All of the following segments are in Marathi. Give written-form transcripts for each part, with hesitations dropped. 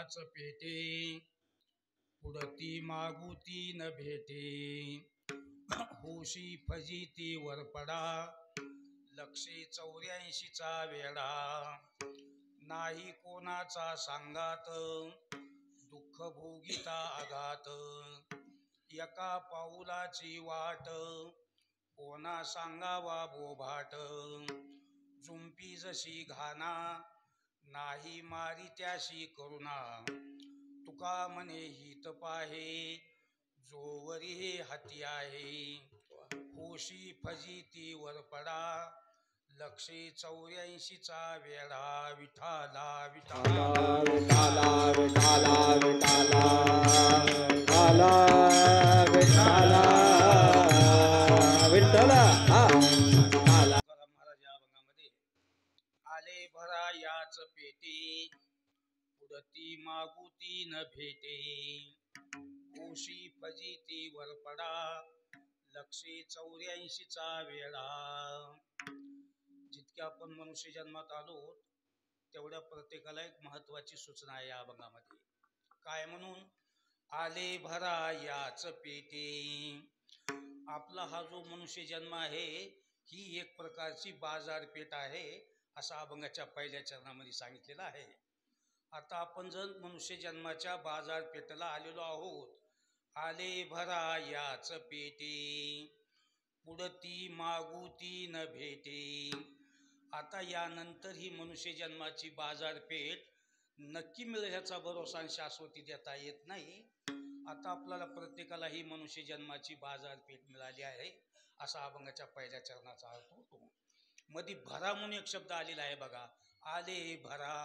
याच पेटे पुढती मागुती न भेटे होशी फजिती वरपडा लक्षे 84चा वेळा नाही कोणाचा सांगात दुःख भोगिता आघात एका पाऊलाची वाट कोणा सांगावा बोभाट जुंपी जशी घाना नाही मारी त्याशी करुणा तुका म्हणे हित पाहे जोवरी हे हाती आहे होशी फजिती वरपडा लक्षे 84चा वेळा विठाला विठाला विठाला विठाला विठाला विठाला विठाला विठ्ठला महाराज या भंगामध्ये आले भरा याच पेटी पुढती मागुती न भेटे होशी फजिती वरपडा लक्षे 84चा वेळा जितक्या आपण मनुष्य जन्मात आलो तेवढ्या प्रत्येकाला एक महत्वाची सूचना आहे या अभंगामध्ये काय म्हणून आले भरा याच पेटी आपला हा जो मनुष्य जन्म आहे ही एक प्रकारची बाजारपेठ आहे असा अभंगाच्या पहिल्या चरणामध्ये सांगितलेलं आहे. आता आपण जर मनुष्य जन्माच्या बाजारपेठेला आलेलो आहोत आले भरा याच पेटी पुढती मागुती न भेटे आता यानंतर ही मनुष्य जन्माची बाजारपेठ नक्की मिळेल ह्याचा भरोसा आणि शाश्वती देता येत नाही. आता आपल्याला प्रत्येकाला ही मनुष्य जन्माची बाजारपेठ मिळाली आहे असा अभंगाच्या पहिल्या चरणाचा अर्थ होतो. मध्ये भरा म्हणून एक शब्द आलेला आहे बघा आले भरा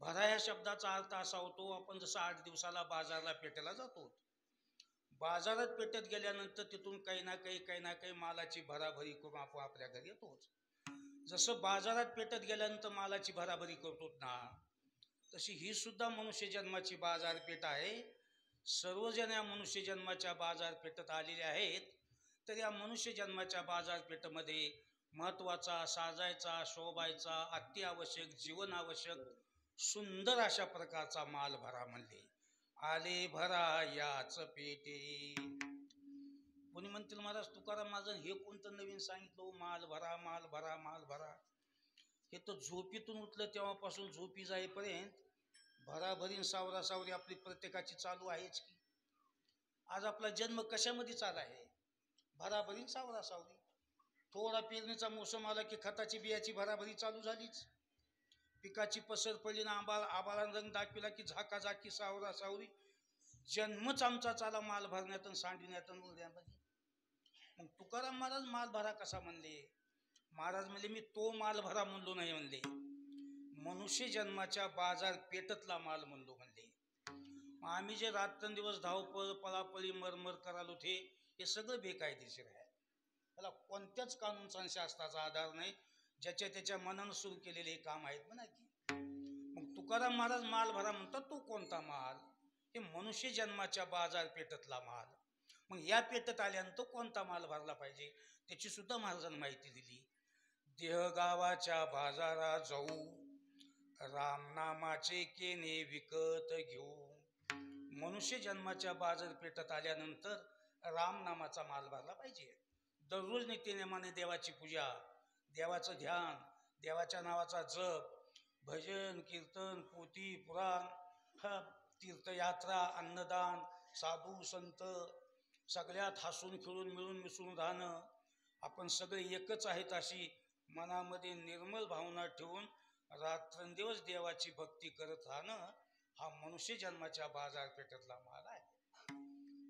भरा ह्या शब्दाचा अर्थ असा होतो आपण जसं 8 दिवसाला बाजारला पेठेला जातो बाजारात पेठेत गेल्यानंतर तिथून काही ना काही मालाची भराभरी करून आपण आपल्या घरी येतोच. जसं बाजारात पेठेत गेल्यानंतर मालाची भराभरी करतो ना तशी ही सुद्धा मनुष्य जन्माची बाजारपेठ आहे. सर्वजण या मनुष्य जन्माच्या बाजारपेठेत आलेले आहेत तर या मनुष्य जन्माच्या बाजारपेठेमध्ये महत्वाचा साजायचा शोभायचा अत्यावश्यक जीवन आवश्यक सुंदर अशा प्रकारचा माल भरा म्हणले आले भरा याच पेटे. कोणी म्हणतील महाराज तुकाराम महाराज हे कोणतं नवीन सांगितलं माल भरा माल भरा माल भरा हे तर झोपीतून उठलं तेव्हापासून झोपी जाईपर्यंत भराभरीन सावरा सावरी आपली प्रत्येकाची चालू आहेच की. आज आपला जन्म कशामध्ये चालला आहे भराभरीन सावरा सावरी. थोडा पेरणीचा मोसम आला की खताची बियाची भराभरी चालू झालीच. पिकाची पसर पडली ना आबाळान रंग दाखविला की झाकाझाकी सावरा सावरी. जन्मच आमचा चाला माल भरण्यात सांडविण्यात उरण्यामध्ये. मग तुकाराम महाराज माल भरा कसा म्हणले महाराज म्हणले मी तो माल भरा म्हणलो नाही म्हणले मनुष्य जन्माच्या बाजारपेठेतला माल म्हणलो म्हणले. आम्ही जे रात्रंदिवस धावपळ पळापळी मरमर करालो हे सगळं बेकायदेशीर आहे. त्याला कोणत्याच कानूनचा शास्त्राचा आधार नाही. ज्याच्या त्याच्या मनानं सुरू केलेले हे काम आहेत म्हणा की. मग तुकाराम महाराज माल भरा म्हणतात तो कोणता माल हे मनुष्य जन्माच्या बाजारपेठेतला माल. मग या पेठेत आल्यानंतर कोणता माल भरला पाहिजे त्याची सुद्धा महाराजांनी माहिती दिली. देहगावाच्या बाजारात जाऊ रामनामाचे केने विकत घेऊ. मनुष्य जन्माच्या बाजारपेठेत आल्यानंतर रामनामाचा माल भरला पाहिजे. दररोज नित्यनेमाने देवाची पूजा देवाचं ध्यान देवाच्या नावाचा जप भजन कीर्तन पोथी पुराण तीर्थयात्रा अन्नदान साधू संत सगळ्यात हसून खेळून मिळून मिसळून राहणं. आपण सगळे एकच आहेत अशी मनामध्ये निर्मल भावना ठेवून रात्रंदिवस देवाची भक्ती करत राहणं हा मनुष्य जन्माच्या बाजारपेठेतला माल आहे.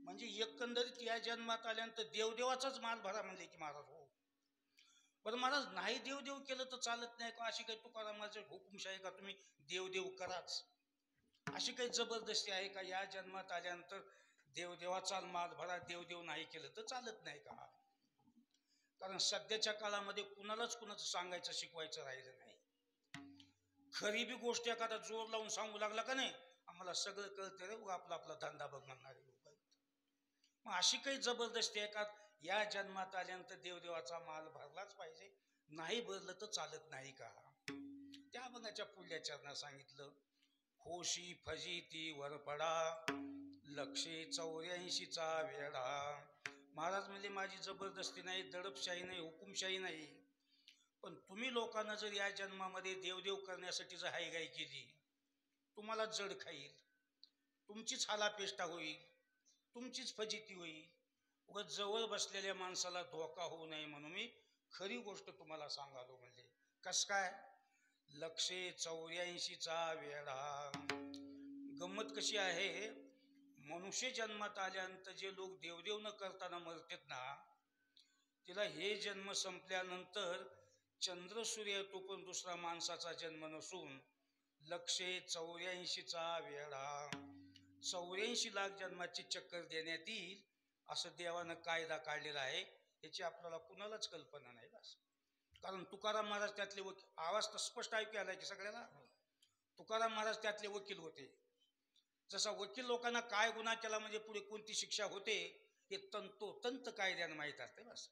म्हणजे एकंदरीत या जन्मात आल्यानंतर देवदेवाचाच माल भरा म्हणले की महाराज हो. पण महाराज नाही देवदेव केलं तर चालत नाही का अशी काही तुकारामाची हुकुमशाही का तुम्ही देवदेव कराच अशी काही जबरदस्ती आहे का. या जन्मात आल्यानंतर देवदेवाचा माल भरा देवदेव नाही केलं तर चालत नाही का. कारण सध्याच्या काळामध्ये कुणालाच कुणाचं सांगायचं शिकवायचं राहिलं नाही. खरी बी गोष्ट एखादा जोर लावून सांगू लागला का नाही आम्हाला सगळं कळतं रे आपला आपला धंदा बघ म्हणणारे लोक आहेत. मग अशी काही जबरदस्ती आहे का या जन्मात आल्यानंतर देवदेवाचा माल भरलाच पाहिजे नाही भरलं तर चालत नाही का. त्या अभंगाच्या पुढल्या चरणात सांगितलं होशी फजिती वरपडा, लक्षे 84चा वेढा. महाराज म्हणजे माझी जबरदस्ती नाही, दडपशाही नाही, हुकुमशाही नाही, पण तुम्ही लोकांना जर या जन्मामध्ये देवदेव करण्यासाठी जर हायगाई केली, तुम्हाला जड खाईल, तुमचीच हालापेष्टा होईल, तुमचीच फजिती होईल. उगाच जवळ बसलेल्या माणसाला धोका होऊ नये म्हणून मी खरी गोष्ट तुम्हाला सांगालो. म्हणजे कस काय? लक्षे 84चा वेढा. गंमत कशी आहे, मनुष्य जन्मात आल्यानंतर जे लोक देवदेव न करताना मरतात ना, तिला हे जन्म संपल्यानंतर चंद्र सूर्य तो पण दुसरा माणसाचा जन्म नसून लक्षे 84चा वेढा, 84 लाख जन्माची चक्कर देण्यात येईल असं देवानं कायदा काढलेला आहे. याची आपल्याला कुणालाच कल्पना नाही. बस कारण तुकाराम महाराज त्यातले वकील, आवाज तर स्पष्ट ऐकू आलाय की सगळ्याला. तुकाराम महाराज त्यातले वकील होते. जसा वकील लोकांना काय गुन्हा केला म्हणजे पुढे कोणती शिक्षा होते हे तंतोतंत कायद्यानं माहीत असते. बस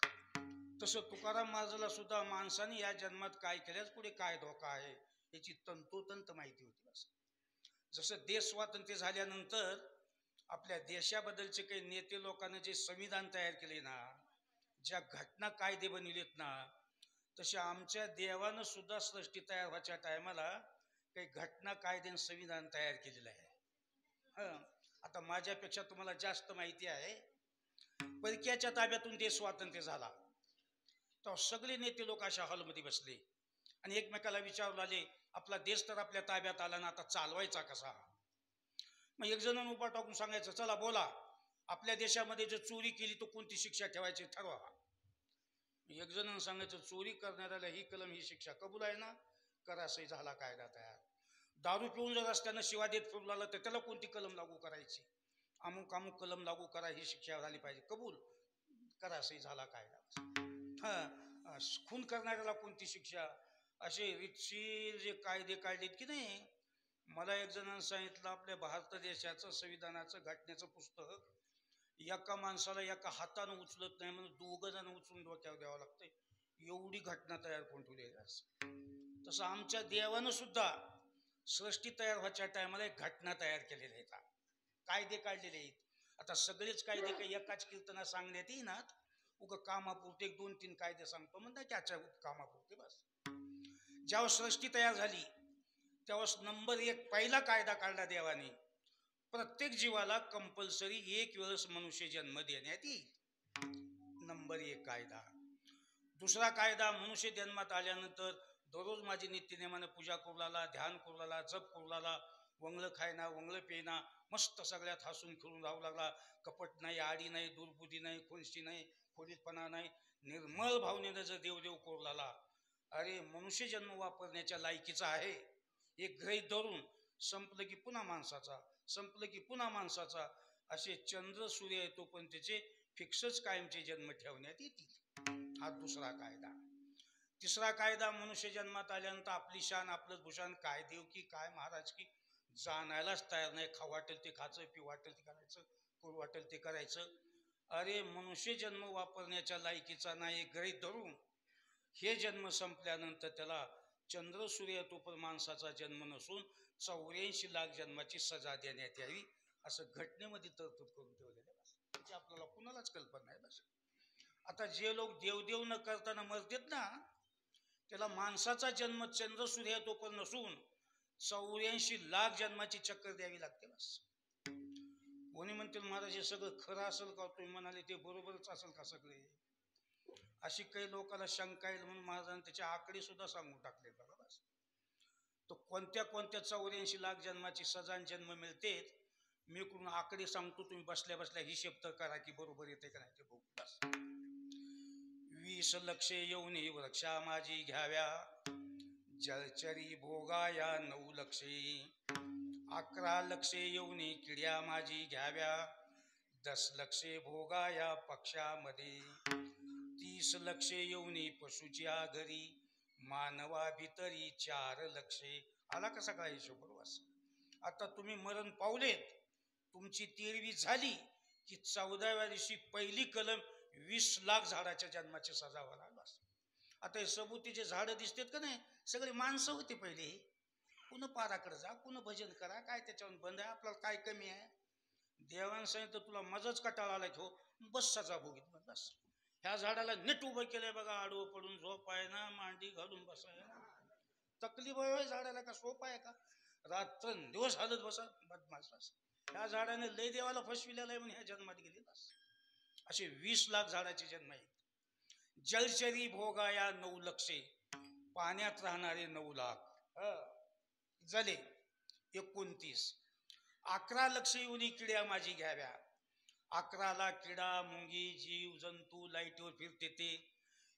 तसं तुकाराम महाराजाला सुद्धा माणसाने या जन्मात काय केल्यास पुढे काय धोका आहे याची तंतोतंत माहिती होती. बस जसं देश स्वातंत्र्य झाल्यानंतर आपल्या देशाबद्दलचे काही नेते लोकांना जे संविधान तयार केले ना, ज्या घटना कायदे बनविलेत ना, तसे आमच्या देवानं सुद्धा सृष्टी तयार व्हायच्या टायमाला काही घटना कायदे संविधान तयार केलेलं आहे. आता माझ्यापेक्षा तुम्हाला जास्त माहिती आहे. परक्याच्या ताब्यातून देश स्वातंत्र्य झाला तर सगळे नेते लोक अशा हॉलमध्ये बसले आणि एकमेकाला विचारू लागले, आपला देश तर आपल्या ताब्यात आला ना, आता चालवायचा कसा? मग एक जण उभा टाकून सांगायचं, चला बोला, आपल्या देशामध्ये जर चोरी केली तर कोणती शिक्षा ठेवायची ठरवा. एक जण सांगायचं, चोरी करणाऱ्याला ही कलम ही शिक्षा कबूल आहे ना, करा. सही झाला कायदा तयार. दारू पिऊन जर रस्त्यानं शिवा देत फिरू लागला तर त्याला कोणती कलम लागू करायची? अमुक अमुक कलम लागू करा, ही शिक्षा झाली पाहिजे. कबूल, करा. सही झाला कायदा. खून करणाऱ्याला कोणती शिक्षा? असे रीतशीर जे कायदे काढलेत की नाही. मला एक जणांनी सांगितलं, आपल्या भारत देशाचं संविधानाचं घटनेचं पुस्तक एका माणसाला एका हातानं उचलत नाही म्हणून 2 जण उचलून डोक्यावर द्यावं लागतंय. एवढी घटना तयार करून ठेवली. तसं आमच्या देवानं सुद्धा सृष्टी तयार व्हायच्या टायमाला एक घटना तयार केलेल्या आहेत, कायदे काढलेले आहेत. आता सगळेच कायदे काही एकाच कीर्तना सांगण्यात येईनात. उगा कामापुरते 2-3 कायदे सांगतो म्हणतात त्याच्या कामापुरते. बस जेव्हा सृष्टी तयार झाली तेव्हा नंबर 1 पहिला कायदा काढला देवाने, प्रत्येक जीवाला कंपल्सरी 1 वेळेस मनुष्य जन्म देण्यात येईल. नंबर 1 कायदा. दुसरा कायदा, मनुष्य जन्मात आल्यानंतर दररोज माझी नित्यनेमाने पूजा करू लागला, ध्यान करू लागला, जप करू लागला, वंगळ खायना वंगळ पेना, मस्त सगळ्यात हसून खेळून राहू लागला. कपट नाही, आडी नाही, दुर्बुद्धी नाही, खोलशी नाही, खोलीतपणा नाही, निर्मळ भावनेनं जर देवदेव करू लागला, अरे मनुष्य जन्म वापरण्याच्या लायकीचा आहे. एक गृहीत धरून संपलं की पुन्हा माणसाचा, संपलं की पुन्हा माणसाचा, असे चंद्र सूर्य येतो पण त्याचे फिक्सच कायमचे जन्म ठेवण्यात येतील. हा दुसरा कायदा. तिसरा कायदा, मनुष्य जन्मात आल्यानंतर आपली शान आपलं भूषण, काय देव की काय महाराज की जाणायलाच तयार नाही. खाऊ वाटेल ते खायचं, पिऊ वाटेल ते करायचं, करू वाटेल ते करायचं. अरे मनुष्य जन्म वापरण्याच्या लायकीचा नाही गृहीत धरून हे जन्म संपल्यानंतर त्याला चंद्र सूर्य तो पण माणसाचा जन्म नसून 84 लाख जन्माची सजा देण्यात यावी असं घटनेमध्ये तरतूद करून ठेवलेलं आहे. त्याची आपल्याला कुणालाच कल्पना नाही. बस आता जे लोक देवदेव न करताना मरतात ना, त्याला माणसाचा जन्म चंद्र सूर्य तो पण नसून 84 लाख जन्माची चक्कर द्यावी लागते. बस कोणी म्हणतील, महाराज हे सगळं खरं असेल का? तुम्ही म्हणाले ते बरोबरच असेल का सगळे? अशी काही लोकांना शंका येईल म्हणून महाराजांनी त्याचे आकडे सुद्धा सांगून टाकले. बघा बस तो कोणत्या कोणत्या 84 लाख जन्माची सजा जन्म मिळते, मी कुठून आकडे सांगतो, तुम्ही बसल्या बसल्या हिशेब तर करा की बरोबर येते का नाही ते बघू. बस 20 लक्षे येऊन वृक्षा माझी घ्याव्या, जलचरी भोगाया 9 लक्षे, 11 लक्षे येऊन किड्या माझी घ्याव्या, 10 लक्षे भोगाया पक्षामध्ये, 30 लक्षे येऊन पशुच्या घरी, मानवा भितरी 4 लक्षे. आला कसा काय हिशोब? बरोबर. आता तुम्ही मरण पावलेत, तुमची 13वी झाली की 14व्या दिवशी पहिली कलम 20 लाख झाडाच्या जन्माची सजा होणार. बस आता हे सबुतीचे झाडं दिसतात का नाही, सगळे माणसं होते पहिले. कुणं पाराकडे जा, कुणं भजन करा, काय त्याच्यावर बंद आहे, आपल्याला काय कमी आहे. देवानं सांगितलं तुला मजाच कटाळा आलाय हो, बस सजा भोगीत बस. ह्या झाडाला नीट उभं केलंय बघा, आडवं पडून झोप आहे ना, मांडी घालून बसाय ना. तकलीफ आहे झाडाला का सोपा आहे का? रात्र दिवस हालत बसा बदमाश बस. ह्या झाडाने लय देवाला फसविलेला आहे म्हणून ह्या जन्मात गेले बस. असे 20 लाख झाडाचे जन्म आहेत. जलचरी भोगाया 9 लक्षे, पाण्यात राहणारे 9 लाख झाले 29. 11 लक्ष येऊनी किड्या माझी घ्याव्या. 11 लाख किडा मुंगी जीव जंतू लाईटीवर फिरते ते,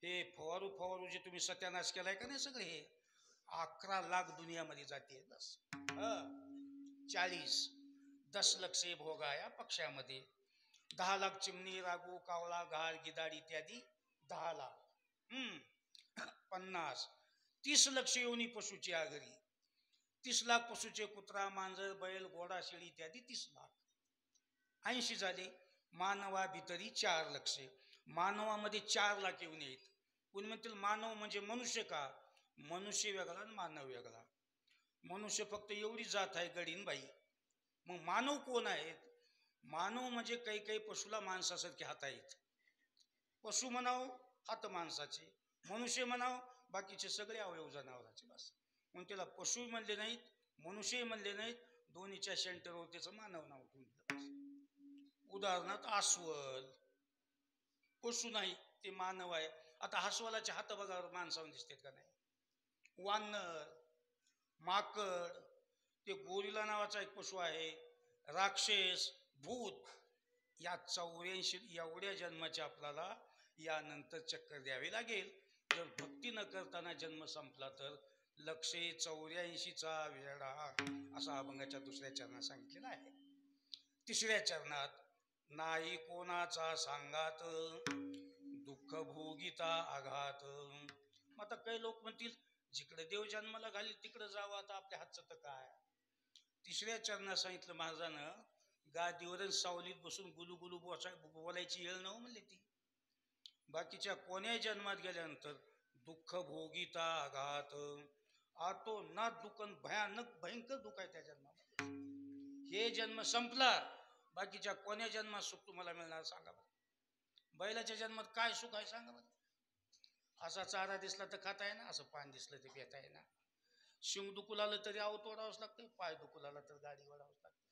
हे फवारू फवारू जे तुम्ही सत्यानाश केलाय का नाही सगळे, हे 11 लाख दुनियामध्ये जाते बस. 40 दशलक्षे भोगाया पक्ष्यामध्ये. 10 लाख चिमणी रागू कावळा घार गिधाड इत्यादी 10 लाख. 50 30 लक्ष योनी पशुची आगरी. 30 लाख पशुचे कुत्रा मांजर बैल घोडा शेळी इत्यादी 30 लाख. 80 झाले. मानवा भितरी 4 लक्षे. मानवामध्ये 4 लाख येऊन येत. कोणी म्हणतील मानव म्हणजे मनुष्य का? मनुष्य वेगळा आणि मानव वेगळा. मनुष्य फक्त एवढी जात आहे गडीन बाई. मग मानव कोण आहेत? मानव म्हणजे काही काही पशुला माणसासारखे हात आहेत. पशु म्हणाव हात माणसाचे, मनुष्य म्हणाव बाकीचे सगळे अवयव जनावरांचे बस. म्हणून त्याला पशु म्हणले नाहीत, मनुष्य म्हणले नाहीत, दोन्हीच्या सेंटरवर त्याचं मानव नाव ठेवून दिलं. उदाहरणार्थ अस्वल पशु नाही, ते मानव आहे. आता अस्वलाचे हात बघा माणसावर दिसतात का नाही. वानर माकड, ते गोरिला नावाचा एक पशु आहे, राक्षस भूत, या 84 एवढ्या जन्माचे आपल्याला यानंतर चक्कर द्यावे लागेल. जर भक्ती न करताना जन्म संपला तर 184चा वेळा, असा अभंगाच्या 2ऱ्या चरणात सांगितलेला आहे. 3ऱ्या चरणात नाही कोणाचा सांगात, दुःख भोगिता आघात. मग आता काही लोक म्हणतील जिकडे देव जन्माला घाली तिकडे जावं, आता आपल्या हातचं तर काय. 3ऱ्या चरणात सांगितलं महाराजानं, गादीवर सावलीत बसून गुलू बोलायची येळ नव म्हणले ती. बाकीच्या कोण्या जन्मात गेल्यानंतर दुःख भोगिता आघात, आतो ना दुःख भयानक भयंकर दुःख आहे त्या जन्मामध्ये. हे जन्म संपला, बाकीच्या कोण्या जन्मात सुख तुम्हाला मिळणार सांगा बरं. बैलाच्या जन्मात काय सुख आहे सांगा बरं. असा चारा दिसला तर खाता आहे ना, असं पान दिसलं तर पिता आहे ना. शिंग दुखू लागलं तरी आवत ओढावंच लागतं, पाय दुखू लागला तर गाडी ओढावंच लागतं.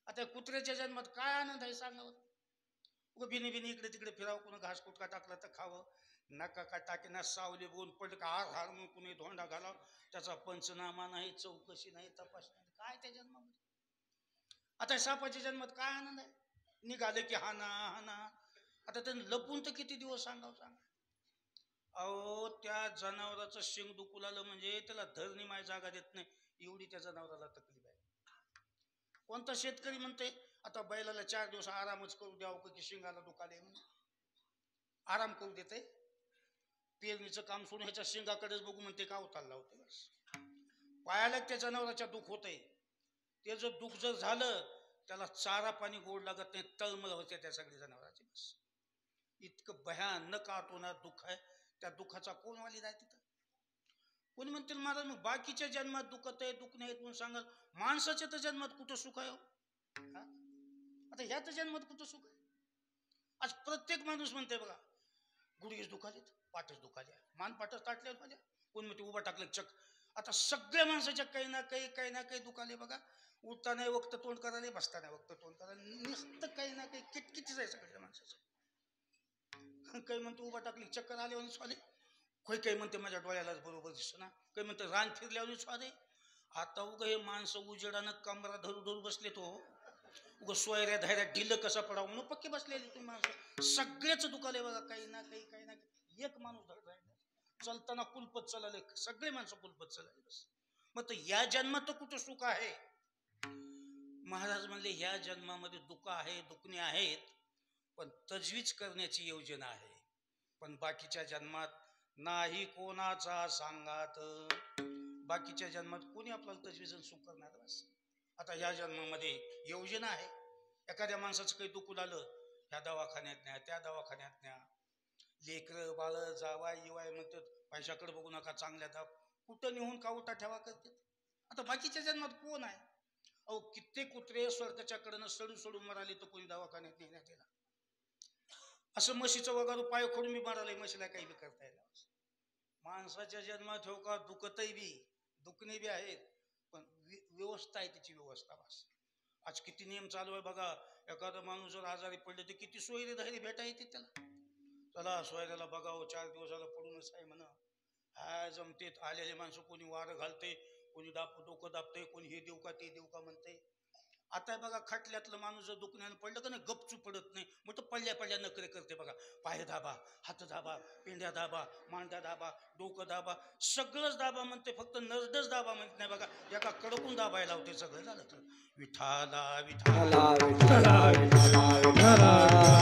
आता कुत्र्याच्या जन्मात काय आनंद आहे सांगावं. बिनी बिनी इकडे तिकडे फिरावं, कुणा घास कुटका टाकला तर खावं, नका का टाकीना सावली बोन पडलं का हार म्हणून कुणी धोंडा घालावं, त्याचा पंचनामा नाही, चौकशी नाही, तपास नाही, काय त्या जन्मामध्ये. आता सापाच्या जन्मात काय आनंद आहे. निघाले की हाना हाना. आता त्यांनी लपून तर किती दिवस सांगावं सांगा. अहो त्या जनावराचं शिंग दुखू लागलं म्हणजे त्याला धरणी माय जागा देत नाही, एवढी त्या जनावराला तकलीफ आहे. कोणता शेतकरी म्हणते आता बैलाला 4 दिवस आरामच करू द्यावं की शिंगाला दुखाले म्हणून आराम करू देते. पेरणीचं काम सोडून ह्याच्या शिंगाकडेच बघू म्हणते का उतारला होते बस. पायाला त्या जनावराच्या दुःख होतंय. ते जर दुःख जर झालं त्याला चारा पाणी गोड लागत नाही, तळमळ होते त्या सगळ्या जनावरांची बस. इतकं भयानक आतोनात दुःख आहे. त्या दुःखाचा कोण वाली आहे तिथं. कोणी म्हणतील महाराज मग बाकीच्या जन्मात दुखत आहे दुःख नाही म्हणून सांगाल, माणसाच्या तर जन्मात कुठं सुख आहे. आता ह्या तर जन्मात कुठं सुख आहे. आज प्रत्येक माणूस म्हणते बघा गुडघेच दुखालेत, पाठच दुखाल्या, मान पाठच ताटल्यावर माझ्या, कोण म्हणते उभा टाकलं चक. आता सगळ्या माणसाच्या काही ना काही दुखाले बघा. उठता नाही वक्त तोंड करायला, बसता नाही वक्त तोंड करायला, नुसतं काही ना काही किटकिटीच आहे सगळ्या माणसाचं. काही म्हणते उभा टाकली चक्कर आल्यावर स्वाले, काही म्हणते माझ्या डोळ्यालाच बरोबर दिसत ना, काही म्हणते रान फिरल्यावर स्वाले. आता उग हे माणसं उजेडानं कमरा धरू धरू बसले तो उग सोयऱ्या धायऱ्या ढिल्ल कसा पडावं म्हणून पक्के बसलेले तुम्ही माणसं. सगळेच दुखाले बघा, काही ना काही एक माणूस धड राहिला. चलताना कुलपत चालले, सगळे माणसं कुलपत चालले बस. मग या जन्मात कुठं सुख आहे. महाराज म्हणले ह्या जन्मामध्ये दुःख आहे, दुखणे आहेत, पण तजवीज करण्याची योजना आहे. पण बाकीच्या जन्मात नाही कोणाचा सांगात. बाकीच्या जन्मात कोणी आपल्याला तजवीज सुख करणार बस. आता ह्या जन्मामध्ये योजना आहे. एखाद्या माणसाचं काही दुखू लागलं, ह्या दवाखान्यात न्या, त्या दवाखान्यात न्या. लेकरं बाळ जावाय येवाय म्हणतात पैशाकडे बघू नका, चांगल्या दाब कुठं नेऊन कावटा ठेवा करतात. आता बाकीच्या जन्मात कोण आहे? अहो कित्येक कुत्रे स्वर्गाच्या कडनं सडून सडून मराले तर कोणी दवाखान्यात नेण्यात येणार. असं म्हशीचं वगैरे पाय खोडून मी मराले, म्हशीला काही बी करता येईल. माणसाच्या जन्मात हो का दुखतही बी, दुखणे बी आहेत, पण व्यवस्था आहे त्याची व्यवस्था. बस आज किती नियम चालू आहे बघा. एखादा माणूस जर आजारी पडले तर किती सोयरे धारी भेटा येते त्याला. चला सोयऱ्याला बघावं, 4 दिवसाला पडूनच आहे म्हणा. हा जमते. आलेले माणसं कोणी वारं घालते, कोणी डोकं दाबते, कोणी हे देऊ का ते देऊ का म्हणते. आता बघा खटल्यातलं माणूस जर दुखण्यानं पडलं का नाही गपचूप पडत नाही, मग तो पडल्या पडल्या नखरे करते बघा. पाय दाबा, हात दाबा, पेंड्या दाबा, मांड्या दाबा, डोकं दाबा, सगळंच दाबा म्हणते, फक्त नरडच दाबा म्हणत नाही बघा. एका कडकून दाबायला लावते. सगळं झालं तर विठाला विठाला विठाला विठाला विठाला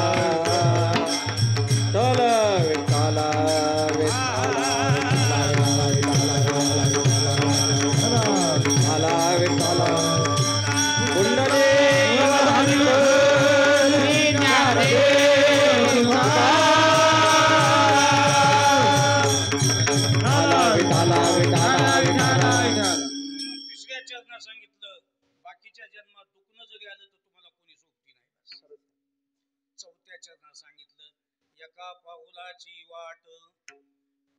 तिसऱ्या चरणात सांगितलं बाकीच्या जन्मात दुखणं जरी आलं तर तुम्हाला कोणी सोबती नाही. चौथ्या चरणात सांगितलं एका पाऊलाची वाट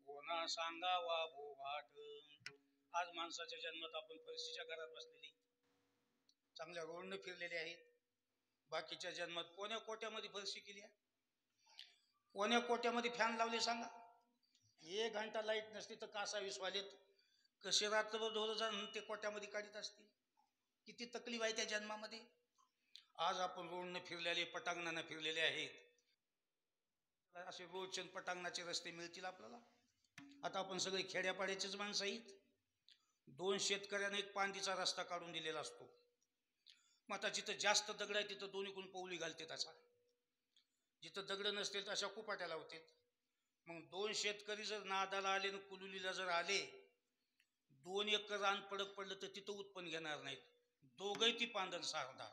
कोणा सांगावा बोभाट. आज माणसाच्या जन्मात आपण फरशीच्या घरात बसलेली, चांगल्या रोडनं फिरलेले आहेत. बाकीच्या जन्मात कोण्या कोट्यामध्ये फरशी केली आहे, कोण्या कोट्यामध्ये फॅन लावले सांगा. 1 घंटा लाईट नसते तर कासा विसवालेत कसे रात्रभर ढोर जाण ते कोट्यामध्ये काढीत असतील. किती तकलीफ आहे त्या जन्मामध्ये. आज आपण रोडनं फिरलेले, पटांगणानं फिरलेले आहेत. असे रोडचे पटांगणाचे रस्ते मिळतील आपल्याला. आता आपण सगळे खेड्यापाड्याचेच माणसं आहेत. 2 शेतकऱ्याने एक पांदीचा रस्ता काढून दिलेला असतो. मग आता जिथं जास्त दगड आहे तिथं दोन्हीकडून पौली घालते त्याचा, जिथं दगड नसतील तर अशा कुपाट्या लावतात. मग 2 शेतकरी जर नादाला आले आणि कुलुलीला जर आले, 2 एकर रान पडक पडलं तर तिथं उत्पन्न घेणार नाहीत. दोघंही ती पांदन सारणार.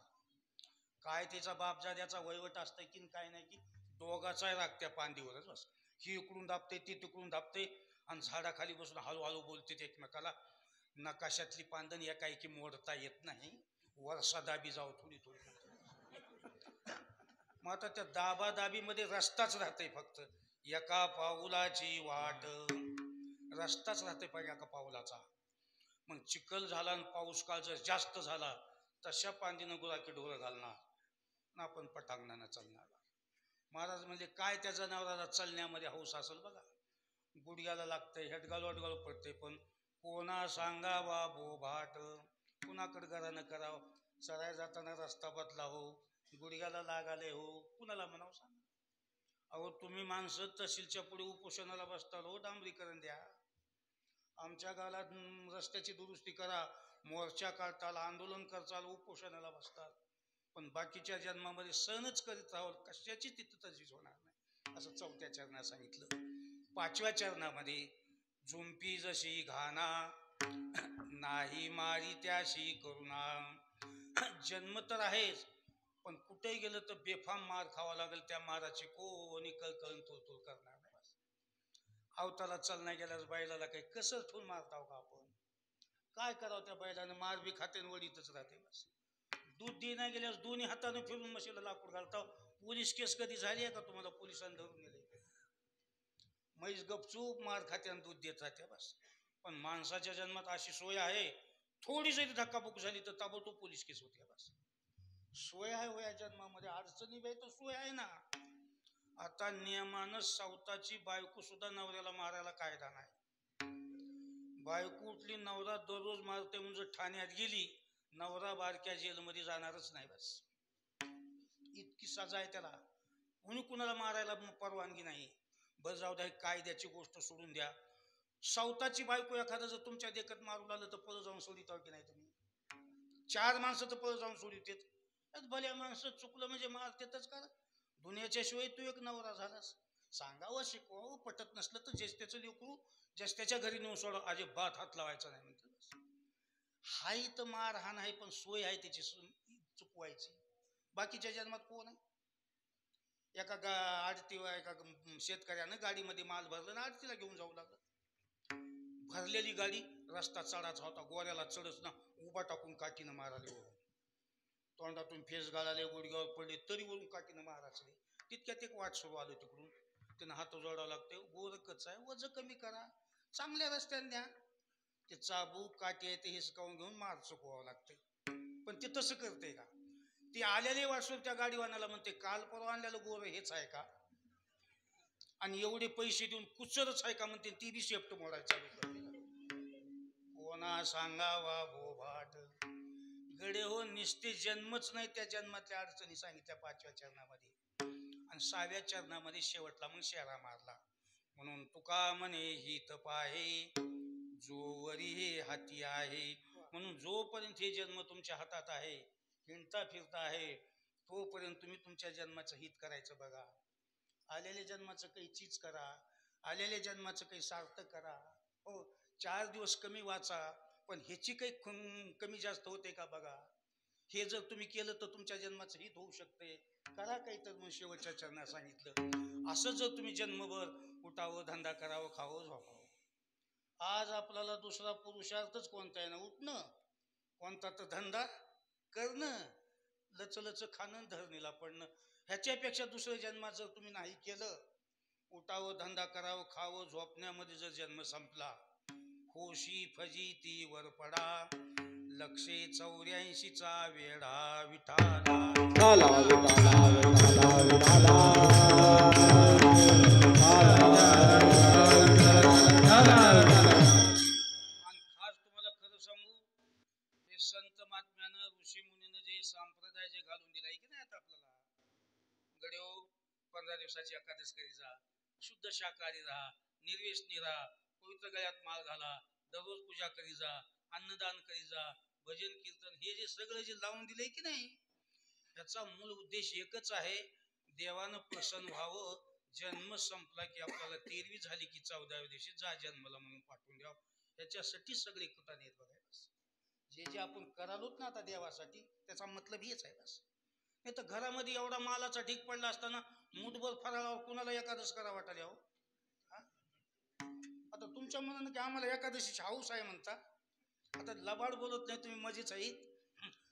काय त्याचा बापजाद्याचा वहिवट असतंय की काय नाही की दोघाचाही राग त्या पांदीवरच बस. ही इकडून दाबते ती तिकडून दाबते आणि झाडाखाली बसून हळूहळू बोलते एकमेकाला. नकाशातली पांदन एकाएकी मोडता येत नाही, वर्षा दाबी जाऊ थोडी थोडी. मग आता त्या दाबादाबीमध्ये रस्ताच राहते, फक्त एका पाऊलाची वाट, रस्ताच राहते पाहिजे एका पाऊलाचा. मग चिखल झाला आणि पाऊस काळ जर जास्त झाला तशा पांदीनं गुराकी ढोरं घालणार ना आपण पटांगणानं चालणार. महाराज म्हणजे काय त्या जनावराला चालण्यामध्ये हौस असेल बघा. गुडघ्याला लागतंय, हेटगाळू हेटगाळू पडते, पण कोणा सांगावा बोभाट. कुणाकडे घरानं करावं. चराय जाताना रस्ता बदला हो, गुडघ्याला लागाले हो, कुणाला म्हणावं सांगा. अहो तुम्ही माणसं तहसीलच्या पुढे उपोषणाला बसताल हो, डांबरीकरण द्या. आमच्या गावात रस्त्याची दुरुस्ती करा, मोर्चा काढताल, आंदोलन करताल, उपोषणाला बसताल, पण बाकीच्या जन्मामध्ये सणच करीत राहाल, कशाची तिथं तशीच होणार नाही. असं 4थ्या चरणात सांगितलं. 5व्या चरणामध्ये झुंपी जशी घाना नाही मारी त्याशी करुणा. जन्म तर आहेच, पण कुठेही गेलं तर बेफाम मार खावा लागेल. त्या माराची कोणी कळकळून तोडतोड करणार नाही. अवताला चालण्या गेल्यास बैलाला काही कसं ठेवून मारताव का आपण? काय करावं त्या बैलानं? मार बी खाते वडीतच राहते. बस दूध देण्या गेल्यास दोन्ही हातानं फिरून म्हशीला लाकूड घालताव. पोलीस केस कधी झाली आहे का तुम्हाला? पोलिसांनी धरून गेले. म्हैस गपचूप मार खाते आणि दूध देत राहते. बस पण माणसाच्या जन्मात अशी सोय आहे, थोडी जरी धक्काबुक झाली तर ताबडतोब पोलीस केस होते. बस सोय आहे हो या जन्मामध्ये. अडचणी बाई तर सोय आहे ना. आता नियमानं सावताची बायको सुद्धा नवऱ्याला मारायला कायदा नाही. बायको उठली, नवरा दररोज मारते म्हणजे ठाण्यात गेली, नवरा बारक्या जेलमध्ये जाणारच नाही. बस इतकी सजा आहे त्याला. कोणी कुणाला मारायला परवानगी नाही. बस जाऊ द्या, कायद्याची गोष्ट सोडून द्या. सावताची बायको एखादं जर तुमच्या देखत मारून आलं तर पळ जाऊन सोडिताव की नाही तुम्ही? 4 माणसं तर पळ जाऊन सोडितेत. भल्या माणसं चुकलं म्हणजे मारतेतच का? दुनियाच्या शिवाय तू एक नवरा झालास. सांगावं शिकवावं, पटत नसलं तर जेस त्याचं लेकरू जेस त्याच्या घरी नेऊन सोडा, अजिबात हात लावायचा नाही म्हणते. हाय तर मार हा नाही, पण सोय आहे त्याची चुकवायची. बाकीच्या जन्मात कोण आहे? एका शेतकऱ्यानं गाडीमध्ये माल भरला आणि आडतीला घेऊन जाऊ लागलं. भरलेली गाडी, रस्ता चढाचा होता, गोऱ्याला चढच ना, उभा टाकून काठीनं माराले वरून, तोंडातून फेस गाळाले, गुडघ्यावर पडले तरी वरून काठीनं मारायचं. तितक्यात एक वाट सुरू आलं तिकडून, त्यानं हात जोडावं लागते, गोर कच आहे, वज कमी करा, चांगल्या रस्त्याने द्या. ते चाबूक काठी आहे ते हिसकावून घेऊन मार चुकवावं लागते. पण ते तसं करते का? ते आलेले वाचून त्या गाडीवानाला म्हणते, काल परवा आणलेलं गोर हेच आहे का? आणि एवढे पैसे देऊन कुचरच आहे का म्हणते, ती बी शेफ्ट मोडायला चालू करते. कोणा सांगावा भोभाट गडे हो, निस्ते जन्मच नाही, त्या जन्मातल्या अडचणी सांगितल्या 5व्या चरणामध्ये, आणि 6व्या चरणामध्ये शेवटला मग शेरा मारला. म्हणून तुका म्हणे हित पाहे जोवरी हे हाती आहे. म्हणून जोपर्यंत हे जन्म तुमच्या हातात आहे, हिंडता फिरता आहे, तोपर्यंत तुम्ही तुमच्या जन्माचं हित करायचं बघा. आलेल्या जन्माचं काही चीज करा, आलेल्या जन्माचं काही सार्थक करा. हो, 4 दिवस कमी वाचा, पण ह्याची काही कमी जास्त होते का बघा. हे जर तुम्ही केलं तर तुमच्या जन्माचं हित होऊ शकते. करा काही तर मग शेवटच्या चरणात सांगितलं. असं जर तुम्ही जन्मभर उठावं, धंदा करावं, खावं, झोपावं. आज आपल्याला दुसरा पुरुषार्थच कोणता आहे ना, उठणं, कोणता तर धंदा करणं, लचलच खाणं, धरणीला पडणं. ह्याच्यापेक्षा दुसरं जन्मात जर तुम्ही नाही केलं, उठावं, धंदा करावं, खावं, झोपण्यामध्ये जर जन्म संपला, होशी फजिती वर पडा, 184चा वेढा विठाला. आणि खास तुम्हाला खरं सांगू, हे संत महात्म्यानं, ऋषी मुनीनं जे संप्रदाय जे घालून दिलाय की नाही आता आपल्याला, गड्यो 15 दिवसाची एकादश करी जा, शुद्ध शाकाहारी राहा, निर्व्यसनी राहा, पवित्र गळ्यात माळ घाला, दररोज पूजा करी जा, अन्नदान करी जा, भजन कीर्तन, हे जे सगळं जे लावून दिलंय की नाही, याचा मूळ उद्देश एकच आहे, देवानं प्रसन्न व्हावं. जन्म संपला की आपल्याला 13वी झाली की 14व्या दिवशी जा जन्मला म्हणून पाठवून द्यावं. त्याच्यासाठी सगळे कृताने आहेत बघा. जे जे आपण करालोत ना आता देवासाठी, त्याचा मतलब हेच आहे बस. नाही तर घरामध्ये एवढा मालाचा ढीक पडला असताना मुठभर फराळावर कुणाला एकादश करा वाटायला हो? आता तुमच्या मनानं की आम्हाला एकादशीची हाऊस आहे म्हणता, आता लबाड बोलत नाही तुम्ही, मजेच आहेत.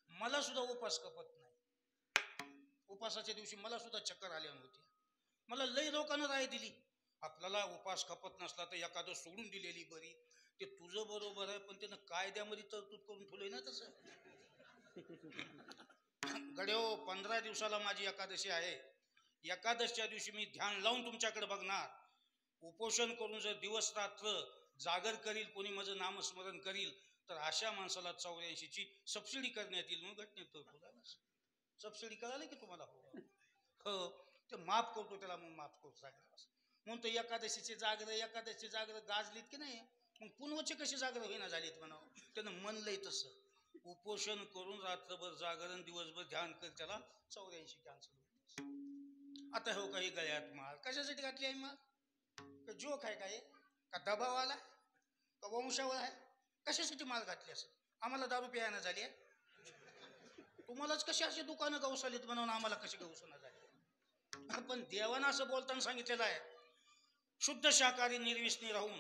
मला सुद्धा उपास कपत नाही. उपासाच्या दिवशी मला सुद्धा चक्कर आल्या नव्हती. मला लई लोकांना राय दिली, आपल्याला उपास खपत नसला तर एखादं सोडून दिलेली बरी. ते तुझं बरोबर आहे, पण त्यानं कायद्यामध्ये तरतूद करून ठेवलंय ना तसं. गड्यो 15 दिवसाला माझी एकादशी आहे. एकादशीच्या दिवशी मी ध्यान लावून तुमच्याकडे बघणार. उपोषण करून जर दिवस रात्र जागर करील, कोणी माझं नामस्मरण करील, तर अशा माणसाला 84ची सबसिडी करण्यात येईल. मग घटनेत तरतूद आहे. सबसिडी कळाली की तुम्हाला? हो, ते माफ करतो त्याला, मग माफ करतो सांगितलं. म्हणून तो एकादशीचे जागर गाजलीत की नाही, मग पुनवचे कसे जागर होईना झालीत म्हणावं. त्यानं म्हणलंय तसं, उपोषण करून रात्रभर जागरण, दिवसभर ध्यान कर, त्याला 84 कॅन्सल. आता हो काही गळ्यात माळ कशासाठी घातली आहे? मग का जोक आहे काय, का दबाव आला, का वंशावळ आहे? कशासाठी माळ घातली असं? आम्हाला दारू प्यायला झाली आहे? तुम्हालाच कशी अशी दुकानं गवसालीत बनवून आम्हाला कशी गवसना झाली? पण देवानं असं बोलताना सांगितलेलं आहे, शुद्ध शाकाहारी निर्व्यसनी राहून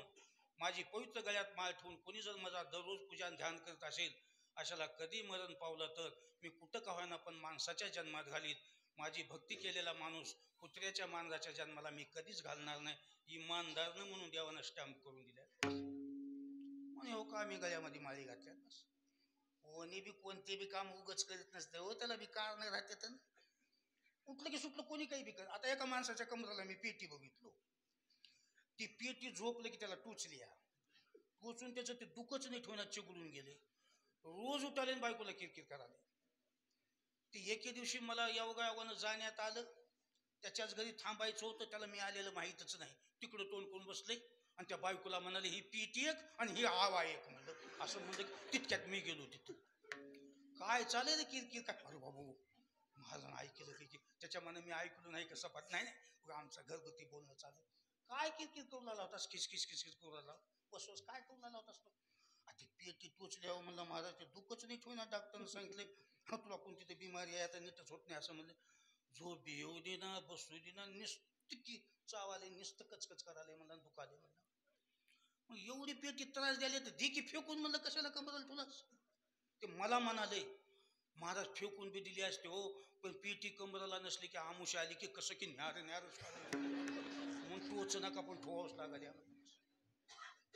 माझी पवित्र गळ्यात माळ ठेवून कोणी जर माझा दररोज पूजा ध्यान करत असेल, अशाला कधी मरण पावलं तर मी कुठं का होईना पण माणसाच्या जन्मात घालीत. माझी भक्ती केलेला माणूस कुत्र्याच्या मांजराच्या जन्माला मी कधीच घालणार नाही. इमानदारनं म्हणून देवानं स्टॅम्प करून दिल्या. म्हणे हो का आम्ही गळ्यामध्ये माळी घातल्या बस. कोणी बी कोणते बी काम उगच करीत नसते हो, त्याला बी कारण राहते. उठलं की सुटलं कोणी काही बी कर. आता एका माणसाच्या कमराला मी पेटी बघितलो, ती पेटी झोपलं की त्याला टोचली, टोचून त्याचं ते दुखच नाही ठेवण्यात चिघळून गेले. रोज उठाले बायकोला किरकिर करायला. ती एके दिवशी मला योगायोगानं जाण्यात आलं, त्याच्याच घरी थांबायचं होतं, त्याला मी आलेलं माहीतच नाही. तिकडं तोंड करून बसले आणि त्या बायकोला म्हणाले ही पेटी एक आणि ही आवा एक. म्हणलं असं म्हणलं, तितक्यात मी गेलो तिथं. काय चालेल रे किरकिर काय? अरे बाबू माझं ऐकलं की त्याच्या मनात मी ऐकलं नाही कसं पाहत नाही, आमचं घरगुती बोलणं चालू. काय किरकिर करून आला होतास? किसकिस करून आला बसवस, काय करून आला होतास? ती पेटी टोचल्यावर म्हणलं महाराज ते दुःखच नाही ठेवणार. डॉक्टरनं सांगितले तुला कोणती तर बिमारी आहे, आता नीटच होत नाही असं म्हणलं. झोप येऊ दे ना, बसू दे ना, निस्तकी चावाले, निस्त कचकच कराले म्हणलं, दुखाले म्हणलं. मग एवढी पेटी त्रास द्यायला तर दे की फेकून. म्हणलं कशाला कमरल तुलाच. ते मला म्हणाले महाराज फेकून बी दिली असते हो, पण पेटी कमराला नसली की आमुष आली की कसं की न्यार न्यार मग टोच नका पण ठोवाच लागले.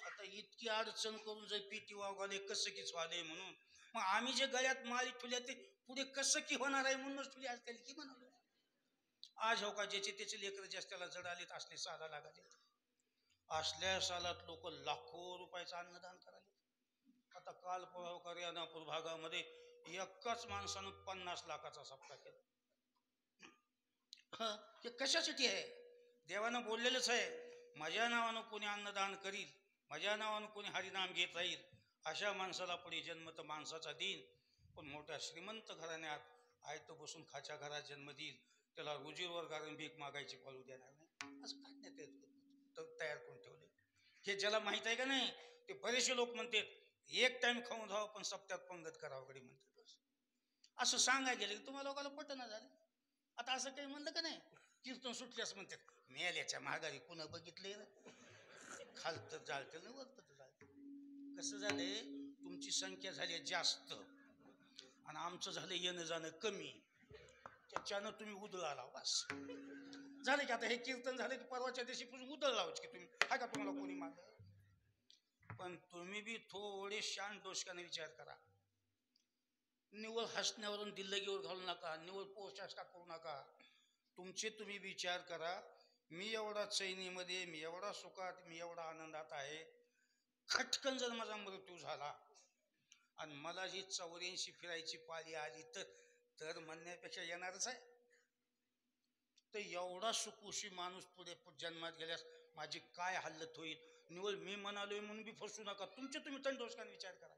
आता इतकी अडचण करून जर पेटी वागवले कसं कीच वाले म्हणून, मग आम्ही जे गळ्यात माळी ठेवल्या ते पुढे कसं की होणार आहे म्हणूनच ठेवली असतील की म्हणाले. आज हो का ज्याचे त्याचे लेकर जास्त्याला जड आलेत असले साला लागले. असल्या सालात लोक लाखो रुपयाचं अन्नदान करायला. आता काल परवा रेणापूर भागामध्ये एकाच माणसानं 50 लाखाचा सप्ताह केला. हे कशासाठी आहे? देवानं बोललेलंच आहे, माझ्या नावानं कोणी अन्नदान करील, माझ्या नावानं कोणी हरिनाम घेत राहील, अशा माणसाला पुढे जन्म तर माणसाचा देईन. पण मोठ्या श्रीमंत घराण्यात आयत बसून खाच्या घरात जन्म देईल, त्याला रुजीरवर गारून भीक मागायची पाळू देणार नाही. असं काढण्यात तयार करून ठेवले. हे ज्याला माहित आहे का नाही, ते बरेचसे लोक म्हणतात एक टाइम खाऊन जावं पण सप्त्यात पंगत करावं कडे म्हणतात. असं सांगायला गेलं की तुम्हाला लोकांना पटना झालं. आता असं काही म्हणलं का नाही, कीर्तन सुटल्यास म्हणतात मेल्याच्या माघारी कुणा बघितले खालतं जाळतं ना वरतं जाळतं. कसं झालंय, तुमची संख्या झाली जास्त आणि आमचं झालं येणं जाणं कमी, त्याच्यानं तुम्ही उधळाला बस झालं की. आता हे कीर्तन झालं की परवाच्या दिवशी पासून उधळ लावायची की तुम्ही हा का तुम्हाला कोणी माग. पण तुम्ही बी थोडे शांत डोसक्याने विचार करा. निव्वळ हसण्यावरून दिल्लगीवर घालू नका, निव्वळ पोषाष्टा करू नका. तुमचे तुम्ही विचार करा. मी एवढा चैनीमध्ये, मी एवढा सुखात, मी एवढा आनंदात आहे. खटकन जर माझा मृत्यू झाला आणि मला जी 84 फिरायची पाळी आली तर म्हणण्यापेक्षा येणारच आहे. तर एवढा सुखुशी माणूस पुढे जन्मात गेल्यास माझी काय हालत होईल. निवळ मी म्हणालोय म्हणून बी फसू नका. तुमचे तुम्ही तंडोसकान विचार करा.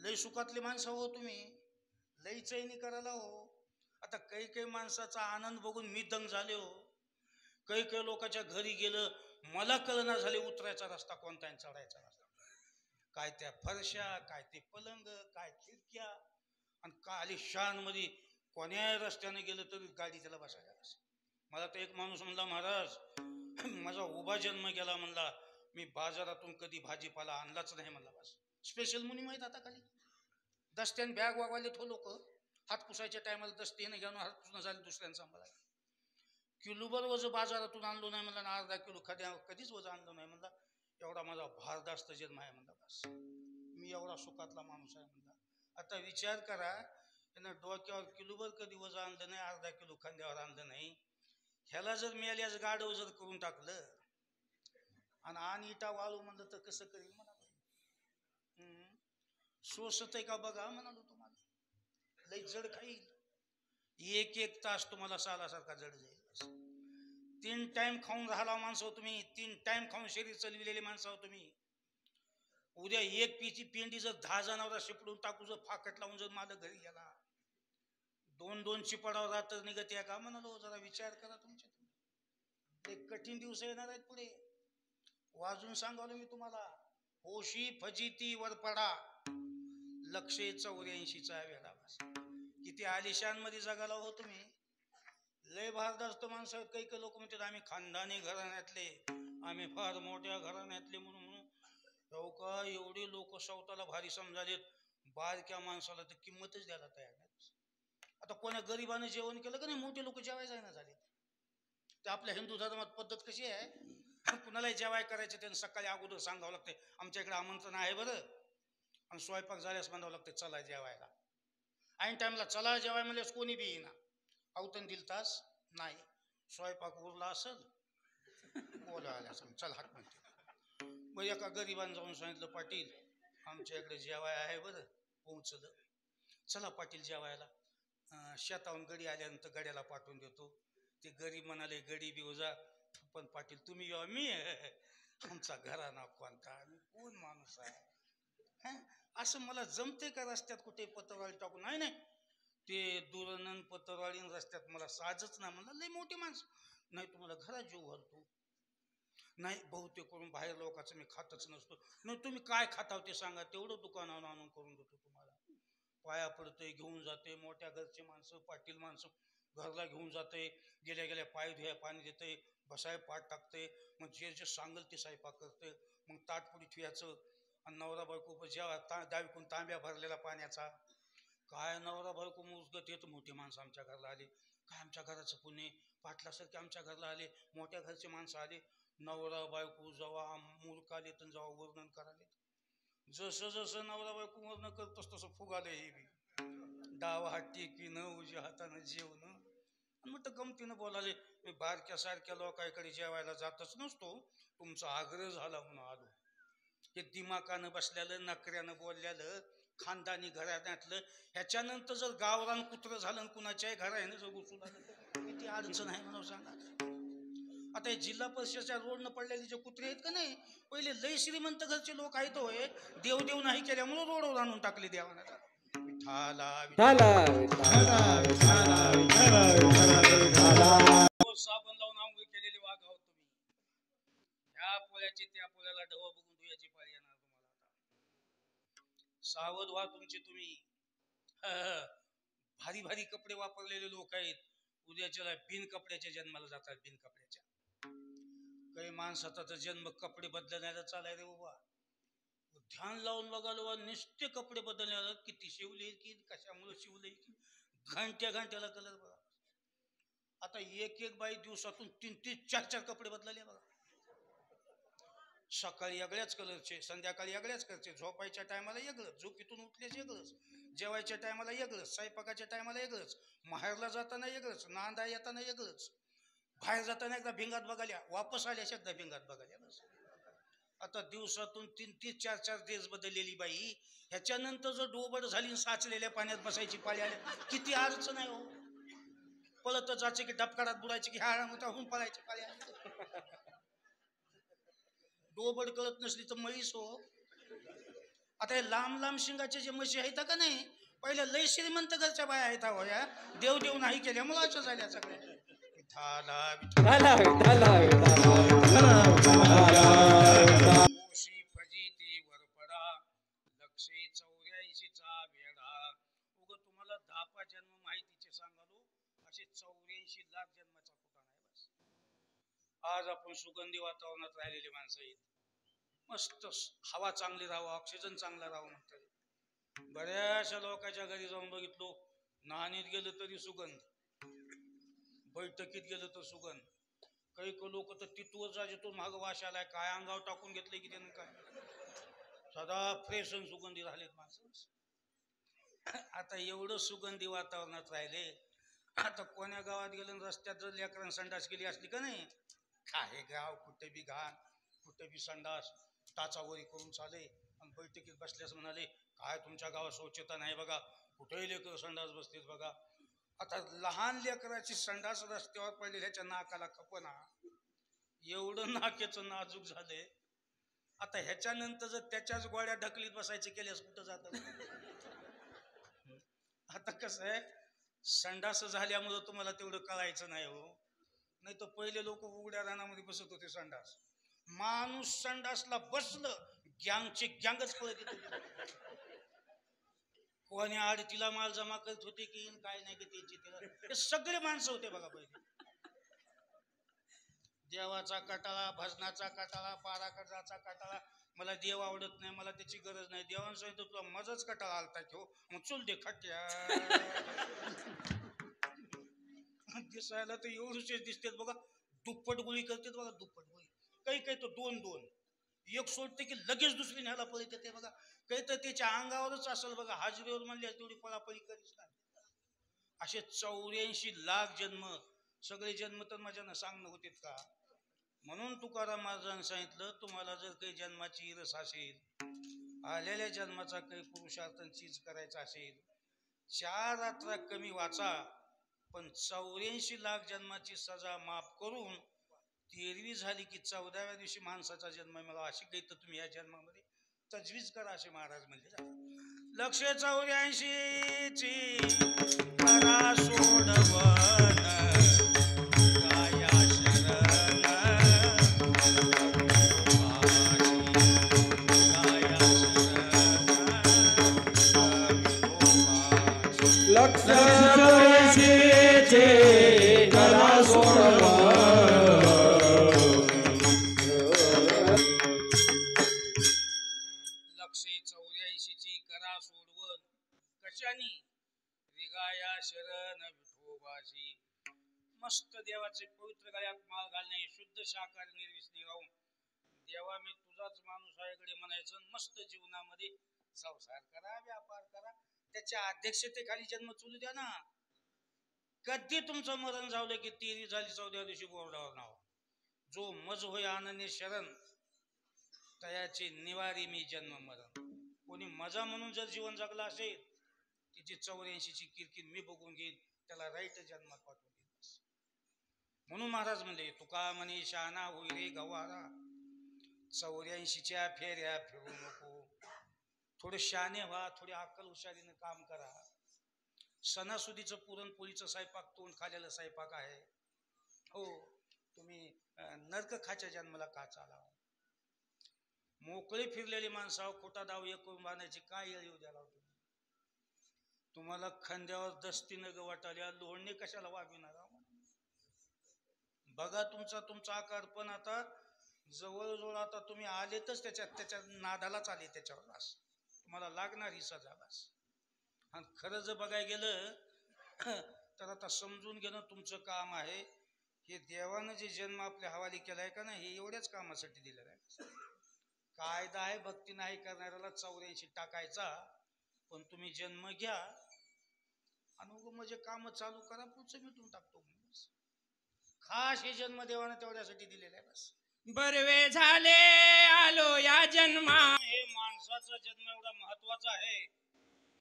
लय सुखातली माणसं हो तुम्ही, लय चैनी करायला हो. आता काही माणसाचा आनंद बघून मी दंग झाले हो. काही लोकांच्या घरी गेलं मला कळना झाले उतरायचा रस्ता कोणता आणि चढायचा रस्ता. काय त्या फरशा, काय ते पलंग, काय खिडक्या, आणि का आलिशान मध्ये कोण्या रस्त्याने गेलं तरी गाडी त्याला बसायला. मला तर एक माणूस म्हणला महाराज माझा उभा जन्म गेला म्हणला, मी बाजारातून कधी भाजीपाला आणलाच नाही म्हणला. बस स्पेशल मुनी माहीत आता खाली दस्त्याने बॅग वागवाले तो लोक हात पुसायच्या टायमाला दस्तीने घेऊन हात पुसणं झाले दुसऱ्यांचा सांभाळायला. किलोभर वज बाजारातून आणलो नाही म्हणला ना, अर्धा किलो कधीच वज आणलं नाही म्हणला. एवढा माझा भारदास्त जन्म आहे म्हणला. बस मी एवढा सुखातला माणूस आहे म्हणला. आता विचार करा, त्यानं डोक्यावर किलोभर कधी वज आणलं नाही, अर्धा किलो खांद्यावर आणलं नाही. ह्याला जर मिळाल्यास गाडव जर करून टाकलं आणि इटा वाळू म्हणलं तर कसं करेल म्हणाल. सोसत आहे का बघा म्हणालो तुम्हाला. लई जड खाईल, एक तास तुम्हाला सालासारखा जड जाईल. 3 टाइम खाऊन राहिला माणसं हो तुम्ही, 3 टाइम खाऊन शरीर चलविलेले माणसं हो तुम्ही. उद्या एक पीची पेंडी जर 10 जणांवर शिपडून टाकू, जर फाकट लावून जर माझं घरी गेला, 2-2 चिपडावर रात्र निघत या का म्हणालो. जरा विचार करा तुमचे. ते कठीण दिवस येणार आहेत पुढे. वाजून सांगावलं मी तुम्हाला. होशी फजिती वर पडा, लक्षे 84चा वेळा. किती आलिशान मध्ये जगाला हो तुम्ही. लय भारदास्त माणसं आहेत. काही लोक म्हणतात आम्ही खानदानी घराण्यातले, आम्ही फार मोठ्या घराण्यातले म्हणून का एवढे लोक स्वतःला भारी समजालेत, बारक्या माणसाला तर किंमतच द्यायला तयार नाही. आता कोणा गरिबाने जेवण केलं का नाही, मोठे लोक जेवायला जायना झाले. ते आपल्या हिंदू धर्मात पद्धत कशी आहे, कुणालाही जेवाय करायचं त्यांनी सकाळी अगोदर सांगावं लागते आमच्या इकडे आमंत्रण आहे बरं, आणि स्वयंपाक झाल्यास म्हणावं लागते चला जेवायला. ऐन टाइमला चला जेवाय म्हणल्यास कोणी बी येईना. अवतन दिल तास नाही, स्वयंपाक उरला असेल बोलायला चल हाक म्हणते. मग एका गरिबाने जाऊन सांगितलं पाटील आमच्या इकडे जेवाय आहे बरं, पोहोचलं. चला पाटील जेवायला. शेताहून गडी आल्यानंतर गड्याला पाठवून देतो. ते गरीब म्हणाले गडी बी उजा, पण पाटील तुम्ही येवा, मी आमचा घराणा कोणता, कोण माणूस आहे. असं मला जमते का रस्त्यात कुठे पत्रवाळी टाकून. नाही ते दुरणन पत्रवाळी रस्त्यात मला साजच नाही. म्हणलं लय मोठी माणसं नाही, तुम्हाला घरात जीव घालतो. नाही बहुतेक करून बाहेर लोकांचं मी खातच नसतो. नाही तुम्ही काय खाता ते सांगा, तेवढं दुकानावर आणून करून देतो तुम्हाला. पाया पडतोय, घेऊन जाते. मोठ्या घरचे माणसं, पाटील माणसं घरला घेऊन जाते, गेल्या गेल्या पाय धुया पाणी देते, बसाय पाठ टाकते, मग जे जे सांगल ते स्वयंपाक करते, मग ताटपुडी ठेवायचं आणि नवरा बायको जेव्हा दाविकून तांब्या भरलेला पाण्याचा. काय नवरा बायको मुजगत येत, मोठी माणसं आमच्या घरला आली, काय आमच्या घराचं पुणे, पाटलासारखे आमच्या घरला आले, मोठ्या घरचे माणसं आले. नवरा बायको जेव्हा मुलकाले तर जेव्हा वर्णन कराले, जसं जसं नवरा बायको वर्णन करतोस तसं फुगाले हे बी, डावा हात टेकीन उजव्या हातानं जेवण. मग तर गमतीनं बोलाले, मी बारक्या सारख्या लोकांकडे जेवायला जातच नसतो, तुमचा आग्रह झाला म्हणून आलो. हे दिमाकानं बसलेलं, नकऱ्यानं बोललेलं, खानदानी घराण्यातलं, ह्याच्यानंतर जर गावरान कुत्र झालं कुणाच्याही घरानं जर घुसून आलं किती अडचण आहे म्हणून सांगा. आता हे जिल्हा परिषदच्या रोडनं पडलेले जे कुत्रे आहेत का नाही, पहिले लय श्रीमंत घरचे लोक आहेत होय, देव नाही केल्यामुळे रोडवर आणून टाकले देवाना. साबण लावून आंघोळ केलेली वाघ आहोत तुम्ही. ह्या पोळ्याची त्या पोळ्याला ढवळ बघून धुयाची पाळी येणार तुम्हाला. आता सावध व्हा तुमची तुम्ही. भारी भारी कपडे वापरलेले लोक आहेत, उद्याच्याला बिन कपड्याच्या जन्माला जातात. बिन कपड्याच्या काही माणसाचा तर जन्म कपडे बदलण्याला चालाय रे बाबा. ध्यान लावून बघालो, नुसते कपडे बदलण्याला, किती शिवले की कशामुळे शिवले की घंट्या घंट्याला कलर बघा. आता एक एक बाई दिवसातून 3-3, 4-4 कपडे बदलले बघा. सकाळी वेगळ्याच कलरचे, संध्याकाळी वेगळ्याच कलरचे, झोपायच्या टायमाला वेगळंच, झोपेतून उठल्याचे वेगळंच, जेवायच्या टायमाला वेगळंच, स्वयंपाकाच्या टायमाला वेगळंच, माहेरला जाताना वेगळंच, नांदा येताना वेगळंच, बाहेर जाताना एकदा भिंगात बघाल्या, वापस आल्याच्या एकदा भिंगात बघाल्या. आता दिवसातून 3-3, 4-4 ड्रेस बदललेली बाई, ह्याच्यानंतर जर डोबड झाली, साचलेल्या पाण्यात बसायची पाळी आली, किती अडचण आहे हो. पळत जायचे की डबकाडात बुडायचे की ह्या पळायची पाळी आली. डोबड कळत नसली तर म्हैस हो. आता हे लांब लांब शिंगाचे जे म्हशी आहेत का नाही, पहिल्या लय श्रीमंत घरच्या बाया आहेत होया, देव नाही केल्यामुळे असं झाल्या सगळ्या. फजिती वरपडा लक्षे 84चा वेढा. उग तुम्हाला 10 जन्म माहितीचे सांगालो, असे 84 लाख जन्माचा कुठं नाही. बस आज आपण सुगंधी वातावरणात राहिलेली माणसं आहेत, मस्त हवा चांगली राहावं, ऑक्सिजन चांगला राहावं म्हणतात. बऱ्याचशा लोकांच्या घरी जाऊन बघितलो, नाणीत गेलं तरी सुगंध, बैठकीत गेलं तर सुगंध, काही लोक तर तिथवर जायतून माग वाश आलाय, काय अंगावर टाकून घेतलंय की त्यानं काय, सदा फ्रेश आणि सुगंधी राहिलेत माणसं. आता एवढं सुगंधी वातावरणात राहिले, आता कोण्या गावात गेलं रस्त्यात जर लेकरांना संडास गेली असली का नाही, काय गाव कुठे बी घाण, कुठे बी संडास, टाचावरी करून चाले, आणि बैठकीत बसल्यास म्हणाले, काय तुमच्या गावात स्वच्छता नाही बघा, कुठेही लेकर संडास बसतील बघा. आता लहान लेकराची संडास रस्त्यावर पडलेली, ह्याच्या नाकाला खपना, एवढं नाक्याचं नाजूक झाले. आता ह्याच्यानंतर जर त्याच्याच गोळ्या ढकलीत बसायचे केल्यास कुठं जात. आता कसं आहे, संडास झाल्यामुळं तुम्हाला तेवढं कळायचं नाही हो, नाही तर पहिले लोक उघड्या रानामध्ये बसत होते संडास. माणूस संडासला बसलं, गँगचे गँगच पळत येते. कोणी आडतीला माल जमा करत होते की काय नाही की त्याची, हे सगळे माणसं होते बघा पहिले. देवाचा कटाळा, भजनाचा कटाळा, पाराकटाचा कटाळा, मला देव आवडत नाही, मला त्याची गरज नाही. देवानं सांगितलं तुला मजच कटाळा आलता की हो, मग चुल दे खट्या. दिसायला तर एवढेच दिसतात बघा, दुप्पट गोळी करतात बघा, दुप्पट गोळी. काही काही तो 2-2 एक सोडते की लगेच दुसरी न्यायला पळत येते बघा. काही तर त्याच्या अंगावरच असेल बघा, हाजरीवर म्हणले तेवढी पळापळी करीच नाही. असे 84 लाख जन्म, सगळे जन्म तर माझ्यानं सांगणं होते का. म्हणून तुकाराम महाराजांनी सांगितलं, तुम्हाला जर काही जन्माची रस असेल, आलेल्या जन्माचा काही पुरुषार्थ चीज करायचा असेल, 4 रात्र कमी वाचा, पण 84 लाख जन्माची सजा माफ करून 13वी झाली की 14व्या दिवशी माणसाचा जन्म मिळावा, अशी काही तर तुम्ही या जन्मामध्ये तजवीज करा, असे महाराज म्हणले. लक्ष 84ची करा सोडवन, गाया शरण लक्ष 84ची भोगाशी मस्त देवाचे पवित्र गळ्यात माळ घालणे, शुद्ध शाकाहारी निर्विसनी राहून देवा मी तुझाच माणूस आहे कडे म्हणायचं, मस्त जीवनामध्ये संसार करा, व्यापार करा, त्याच्या अध्यक्षतेखाली जन्म चुलू द्या ना. कधी तुमचं मरण झालं की तेरी झाली 14व्या दिवशी बोर्डावर नाव, जो मज होय आनंदी शरण तयाचे निवारी मी जन्म मरण. कोणी मजा म्हणून जर जीवन जगला असेल तिची 84ची किरकिर मी बघून घेईन, त्याला राईट जन्मात पाठवून देईन. म्हणून महाराज म्हणले तुका म्हणे शहाणा होई रे गवारा, 84च्या फेऱ्या फिरू नको. थोडे शहाणे व्हा, थोडी अक्कल हुशारीनं काम करा. सणासुदीचं पुरणपोळीचं स्वयंपाक तोंड खाल्लेलं स्वयंपाक आहे. हो, तुम्ही नरक खाच्या जन्माला का चाला. मोकळे फिरलेली माणसावर खोटा दाव एक करून बांधायची काय येळ येऊ द्याला. तुम्हाला खांद्यावर दस्तीनं गवाटाल्या लोणणे कशाला वागविणार. बघा तुमचा आकार, पण आता जवळजवळ आता तुम्ही आलेतच त्याच्या नादालाच आले, त्याच्यावर बस तुम्हाला लागणार ही सजा बस. आणि खरं जर बघायला गेलं तर आता समजून घेणं तुमचं काम आहे. हे देवानं जे जन्म आपल्या हवाली केलाय का नाही, हे एवढ्याच कामासाठी दिलेलं आहे. कायदा आहे भक्ती नाही करणाऱ्याला 84 टाकायचा, पण तुम्ही जन्म घ्या आणि म्हणजे काम चालू करा, पुढचं मिटून टाकतो. खास हे जन्म देवानं तेवढ्यासाठी दिलेला आहे बस. बरवे झाले आलो या जन्मा. हे माणसाचा जन्म एवढा महत्वाचा आहे.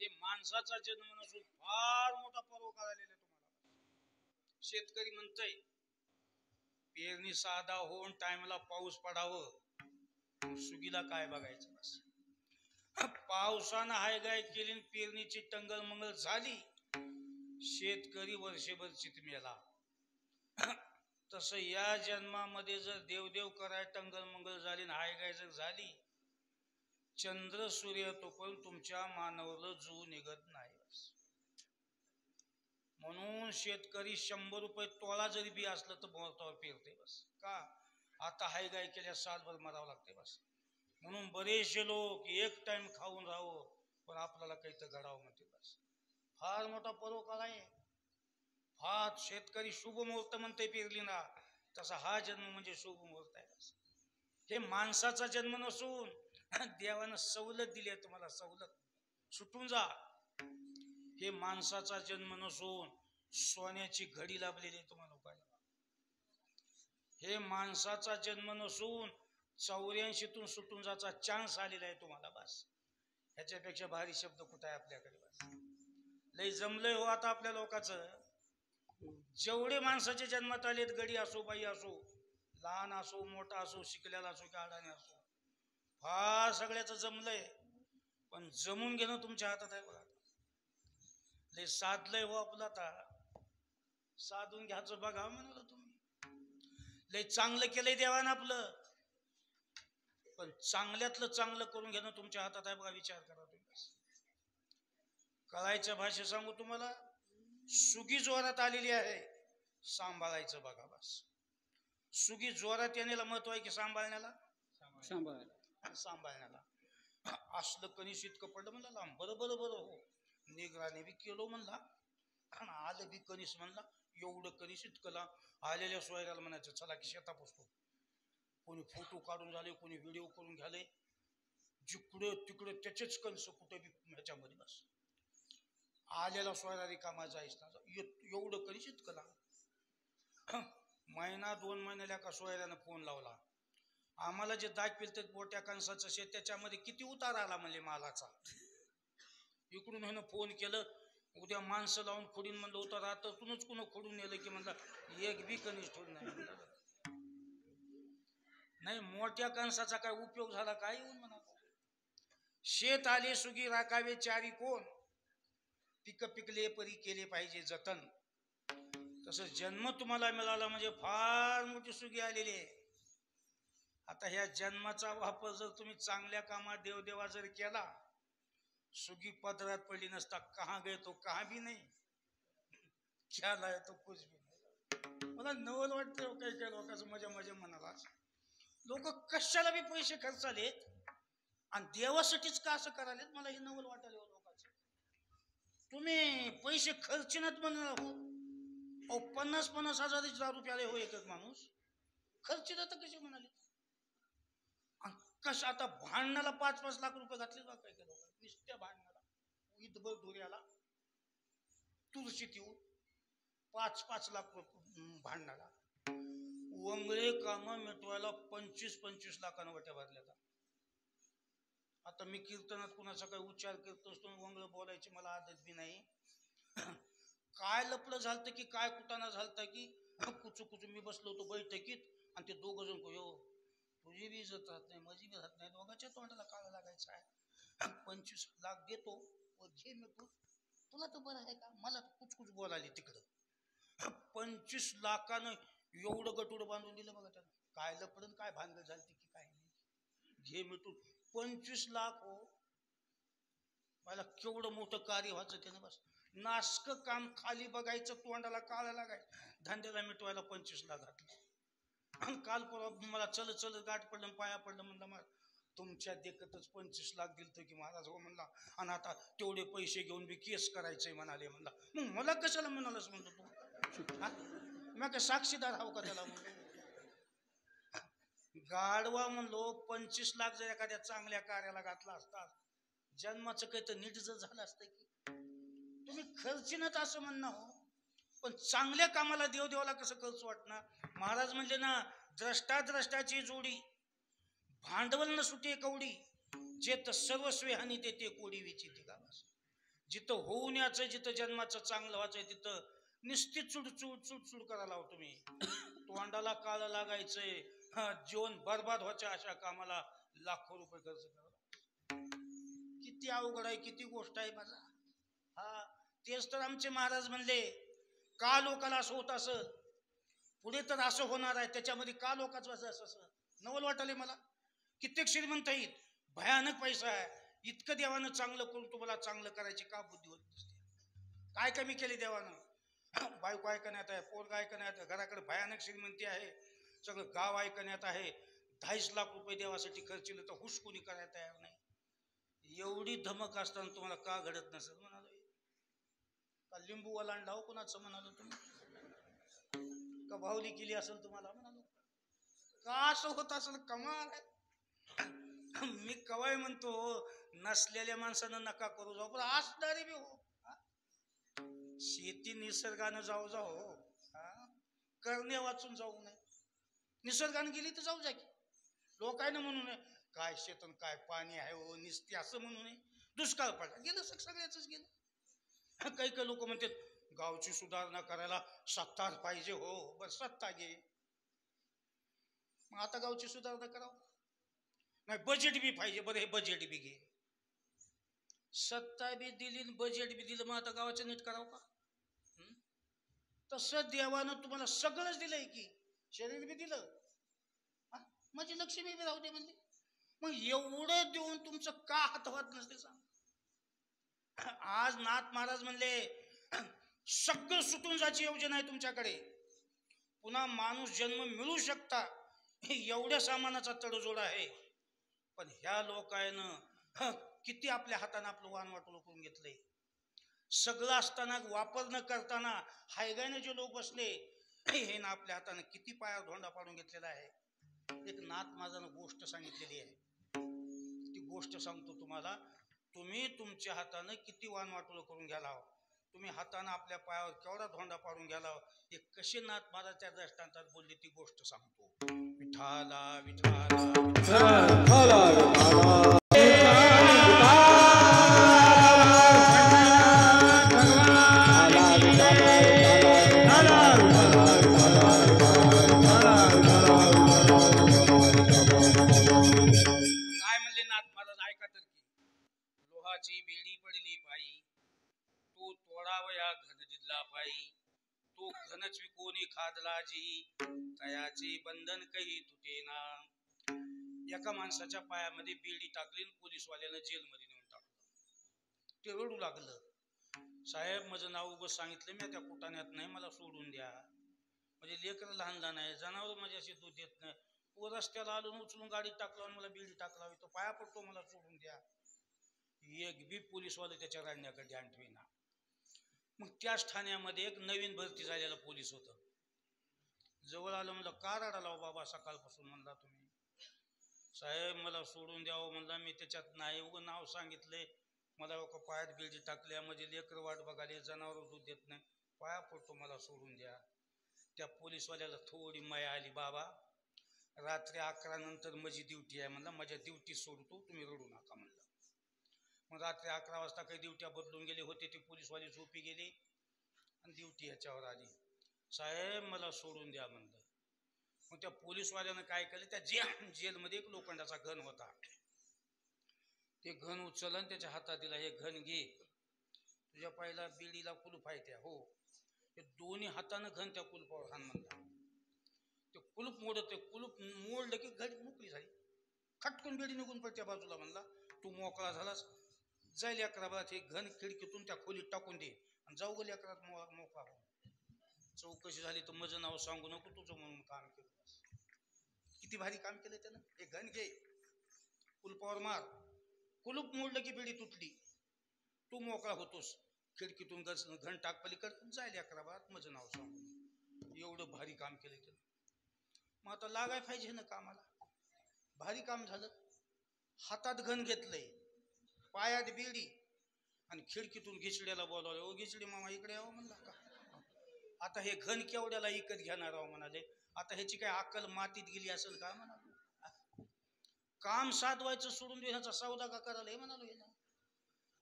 हे माणसाचा जन्म नसून फार मोठा परोपकार आलेला तुम्हाला. शेतकरी म्हणतय पेरणी साधा होऊन टाइमला पाऊस पडावं, सुगीला काय बघायचं बस. पावसानं हाय गाय केली, पेरणीची टंगल मंगल झाली, शेतकरी वर्षभर चितमेला. तसं या जन्मामध्ये जर देवदेव कराय टंगल मंगल झाली, हाय गाय जर झाली, चंद्र सूर्य तो पण तुमच्या मानवलं जू निघत नाही. म्हणून शेतकरी 100 रुपये तोळा जरी बी असलं तर मुहूर्तावर पेरते बस. का आता हाय गाय केल्या सालभर मरावं लागते बस. म्हणून बरेचसे लोक एक टाइम खाऊन राहावं पण आपल्याला काही तर घडावं म्हणते बस. फार मोठा परोपकार आहे. हा शेतकरी शुभ मुहूर्त म्हणते पेरलीना, तसा हा जन्म म्हणजे शुभ मुहूर्त आहे. हे माणसाचा जन्म नसून देवानं सवलत दिली आहे तुम्हाला, सवलत सुटून जा. हे माणसाचा जन्म नसून सोन्याची घडी लाभलेली आहे तुम्हाला लोकांना. हे माणसाचा जन्म नसून 84तून सुटून जायचा चान्स आलेला आहे तुम्हाला बस. ह्याच्यापेक्षा भारी शब्द कुठे आहे आपल्याकडे बस. लय जमलंय हो आता आपल्या लोकांचं. जेवढे माणसाचे जन्मात आलेत, गडी असो बाई असो, लहान असो मोठा असो, शिकलेला असो की अडाणी असो, फार सगळ्याचं जमलंय. पण जमून घेणं तुमच्या हातात आहे बघा. लय साधलंय हो आपलं, आता साधून घ्यायचं बघा म्हणाल तुम्ही. लय चांगलं केलंय देवानं आपलं, पण चांगल्यातलं चांगलं करून घेणं तुमच्या हातात आहे बघा. विचार करा तुम्ही. कळायच्या भाषेत सांगू तुम्हाला, सुगी जोरात आलेली आहे, सांभाळायचं बघा बस. सुगी जोरात येण्याला महत्व आहे की सांभाळण्याला? सांभाळण्याला. असलं कणीस इतकं पडलं म्हणला लांब, बरं बरं बरं हो, निगराने बी केलो म्हणला, आणि आलं बी कणीस म्हणला, एवढं कणीस इतकं लांब. आलेल्या सोयऱ्याला म्हणायचं चला की शेता पोचतो. कोणी फोटो काढून झाले, कोणी व्हिडिओ करून घ्याले, जिकडं तिकडं त्याचेच कणस कुठे बी ह्याच्यामध्ये बस. आलेला सोयरा रिकामा जायच ना, एवढं कणीस इतकं लांब. महिना 2 महिन्याला का सोयऱ्यानं फोन लावला, आम्हाला जे दाखवेल ते मोठ्या कणसाचं शेत, त्याच्यामध्ये किती उतार आला म्हणले मालाचा. इकडून ह्यानं फोन केलं, उद्या माणसं लावून खोडीन म्हणलं उतार. आता तुनच कुणं खोडून नेलं की म्हणला एक बी कणीस ठेवून नाही. नाही मोठ्या कणसाचा काय उपयोग झाला काय येऊन म्हणा. शेत आले सुगी राखावे चारी कोण, पिक पिकले परी केले पाहिजे जतन. तसं जन्म तुम्हाला मिळाला म्हणजे फार मोठी सुगी आलेली आहे. आता ह्या जन्माचा वापर जर तुम्ही चांगल्या कामात देवदेवा जर केला, सुगी पदरात पडली नसता. कहा गए तो कहा भी नाही, क्या लाए तो कुछ भी नाही. मला नवल वाटतं काही काही लोकांचं मजा मजा म्हणाला. लोक कशाला बी पैसे खर्चालेत आणि देवासाठीच का असं करालेत, मला हे नवल वाटायला लोकांचं. तुम्ही पैसे खर्चिनात म्हणणार हो, 50-50 हजाराची दारू प्याले हो एक एक माणूस. खर्च तर कसे म्हणाले. कशा आता भांडणाला 5-5 लाख रुपये घातले बा काय केलं नुसत्या भांडणाला. ईदभर धुऱ्याला तुळशीत येऊन 5-5 लाख भांडणाला. वंगळे काम मिटवायला 25-25 लाखांना वाट्या भरल्या. आता मी कीर्तनात कुणाचा काही उच्चार करत असतो वंगळ बोलायची मला आदत बी नाही. काय लपलं झालं की काय कुटाणा झालता की कुचू कुचू मी बसलो होतो बैठकीत आणि ते दोघ जण यो तुझी बी इज्जत राहत नाही माझी बी राहत नाही दोघांच्या तोंडाला काळा लागायचं आहे. 25 लाख देतो व घे मिटून तुला तर बरं आहे का मला कुचकुच बोलाली तिकडं. 25 लाखानं एवढं गटूड बांधून दिलं बघा त्यानं. काय लपडून काय भानगड झाली की काय नाही घे मिटून 25 लाख हो. मला केवढं मोठं कार्य व्हायचं त्यानं. बस नासक काम खाली बघायचं तोंडाला काळा लागायचं धंद्याला मिटवायला 25 लाख घातलं. काल परवा मला चल चल गाठ पडलं पाया पडलं म्हणलं मला तुमच्या देखतच 25 लाख दिलतं की महाराज हो म्हणला आणि आता तेवढे पैसे घेऊन बी केस करायचंय म्हणाले म्हणला. मग मला कशाला म्हणालच म्हणतो तू मी काय साक्षीदार हाव का त्याला म्हणलो. गाडवा म्हणलो 25 लाख जर एखाद्या चांगल्या कार्याला घातला असता जन्माचं काही तर नीट जर झालं असतं की तुम्ही खर्चीनच असं म्हणणं हो. पण चांगल्या कामाला देव देवाला कसं खर्च वाटणार. महाराज म्हणले ना द्रष्टाची जोडी भांडवल न सुटे कवडी जे तर सर्वस्वी हानी ते कोडी विचिती गावास. जिथं होऊन याचं जिथं जन्माचं चांगलं व्हायचंय तिथं निश्चित चुडचुड करायला लाव तुम्ही. तोंडाला काळं लागायचंय जीवन बर्बाद व्हायच्या अशा कामाला लाखो रुपये खर्च करा. किती अवघड आहे किती गोष्ट आहे माझा. हा तेच तर आमचे महाराज म्हणले का लोकाला असं होत असं पुढे तर असं होणार आहे त्याच्यामध्ये का लोकांचं असं नवल वाटले मला. कित्येक श्रीमंत आहेत भयानक पैसा आहे इतकं देवानं चांगलं करून तुम्हाला चांगलं करायची का बुद्धी होत नसते. काय कमी केले देवानं. बायको ऐकण्यात आहे पोरगा ऐकण्यात आहे घराकडे भयानक श्रीमंती आहे सगळं गाव ऐकण्यात आहे 22 लाख रुपये देवासाठी खर्चिले तर हुसकुनी करायला तयार नाही. एवढी धमक असताना तुम्हाला का घडत नसेल म्हणालो. का लिंबू ओलांडला हो कुणाचं म्हणालो तुम्ही का भावली केली असेल तुम्हाला म्हणालो का असं होत असेल कमाल आहे. मी कवाय म्हणतो नसलेल्या माणसानं नका करू जाऊ पण असणारे बी हो. शेती निसर्गानं जाऊ जाऊ करणे वाचून जाऊ नये. निसर्गाने गेली तर जाऊ जा की लोकांना म्हणू नये काय शेतन काय पाणी आहे हो निसते असं म्हणू नये. दुष्काळ पडला गेलं सगळ्याच गेलं. काही काही लोक म्हणतात गावची सुधारणा करायला सत्ता पाहिजे हो बर सत्ता घे मग आता गावची सुधारणा करावं नाही बजेट बी पाहिजे बरं हे बजेट बी घे. सत्ता बी दिली बजेट बी दिलं मग आता गावाचं नीट करावं का. तसं देवानं तुम्हाला सगळंच दिलंय की शरीर बी दिलं माझी लक्ष्मी बी राहू दे म्हणली. मग एवढं देऊन तुमचं का हातवात नसते सांग. आज नाथ महाराज म्हणले सगळं सुटून जायची योजना आहे तुमच्याकडे पुन्हा माणूस जन्म मिळू शकता एवढ्या सामानाचा तडजोड आहे. पण ह्या लोकांना किती आपल्या हाताने आपलं वाण वाटोळं करून घेतलंय. सगळं असताना वापर न करताना हायगाने जे लोक बसले हे ना आपल्या हाताने किती पायावर धोंडा पाडून घेतलेला आहे. एक नाथ महाराजानं गोष्ट सांगितलेली आहे ती गोष्ट सांगतो तुम्हाला. तुम्ही तुमच्या हाताने किती वाण वाटोळं करून घ्याला तुम्ही हाताने आपल्या पायावर केवढा धोंडा पाडून घ्याला हे कसे नाथ महाराज त्या दृष्टांतात बोलले ती गोष्ट सांगतो. विठाला विठाला बेडी पडली पायी तो तोडावया घन दिला पायी तो घनच विकोणी खादला जी तयाचे बंधन काही तुटेना. एका माणसाच्या पायामध्ये बेडी टाकली पोलीसवाल्यानं जेलमध्ये नेऊन टाकलं. ते रडू लागलं साहेब माझं नाव उगं सांगितलं मी त्या कुटाण्यात नाही मला सोडून द्या. म्हणजे लेकर लहान लहान आहे जनावर माझ्याशी दूध देत नाही तो रस्त्याला आलो उचलून गाडीत टाकला मला बेडी टाकला तो पाया पडतो मला सोडून द्या. एक बी पोलीसवाले त्याच्या रांड्याकडे ध्यान ठेवीना. मग त्याच ठाण्यामध्ये एक नवीन भरती झालेला पोलीस होता. जवळ आलं, म्हणलं का रडाला बाबा सकाळपासून? म्हणला तुम्ही. साहेब मला सोडून द्यावं म्हणला, मी त्याच्यात नाही. उगं नाव सांगितलंय, मला पायात बिळजी टाकल्या, म्हणजे लेकर वाट बघाले, जनावर दूध देत नाही, पाया पडतो मला सोडून द्या. त्या पोलीसवाल्याला थोडी माया आली. बाबा रात्री 11 नंतर माझी ड्युटी आहे म्हणला, माझ्या ड्युटी सोडतो, तुम्ही रडू नका म्हणलं. मग रात्री 11 वाजता काही ड्युट्या बदलून गेले होते, ते पोलीसवाले झोपी गेले आणि ड्युटी याच्यावर आली. साहेब मला सोडून द्या म्हणलं. मग त्या पोलीसवाल्यानं काय केलं, त्या जेलमध्ये एक लोखंडाचा घन होता, ते घन उचललं आणि त्याच्या हातात दिला. हे घन घे, तुझ्या पायला बिडीला कुलूप आहे त्या. हो. ते दोन्ही हातानं घन त्या कुलपावर हाण म्हणला. ते कुलूप मोडत, ते कुलूप मोडलं की घडी मोकळी झाली. खटकून बिडी निघून पडत्या बाजूला. म्हणला तू मोकळा झालास, जाईल 11 बारात हे घन खिडकीतून त्या खोलीत टाकून दे आणि जाऊ गेली 11 मोकळा हो. चौकशी झाली तर माझं नाव सांगू नको, तुझं म्हणून काम केलं. किती भारी काम केलं त्यानं. हे घन घे, कुलपावर मार, कुलूप मोडलं की बिडी तुटली, तू मोकळा होतोस. खिडकीतून घन टाक पलीकडे, जाईल 11 बारात माझं नाव सांगू. एवढं भारी काम केलं त्यानं. मग आता लागाय पाहिजे ना कामाला. भारी काम झालं. हातात घन घेतलंय, पायात बिडी, आणि खिडकीतून घिचड्याला बोलावलं. ओ घिचडी मामा इकडे यावं म्हणला का. आता हे घन केवढ्याला इकत घेणार आहो म्हणाले. आता ह्याची काय अक्कल मातीत गेली असेल का म्हणालो. काम साधवायचं सोडून ह्याचा सौदा का करायला हे म्हणालो. हे ना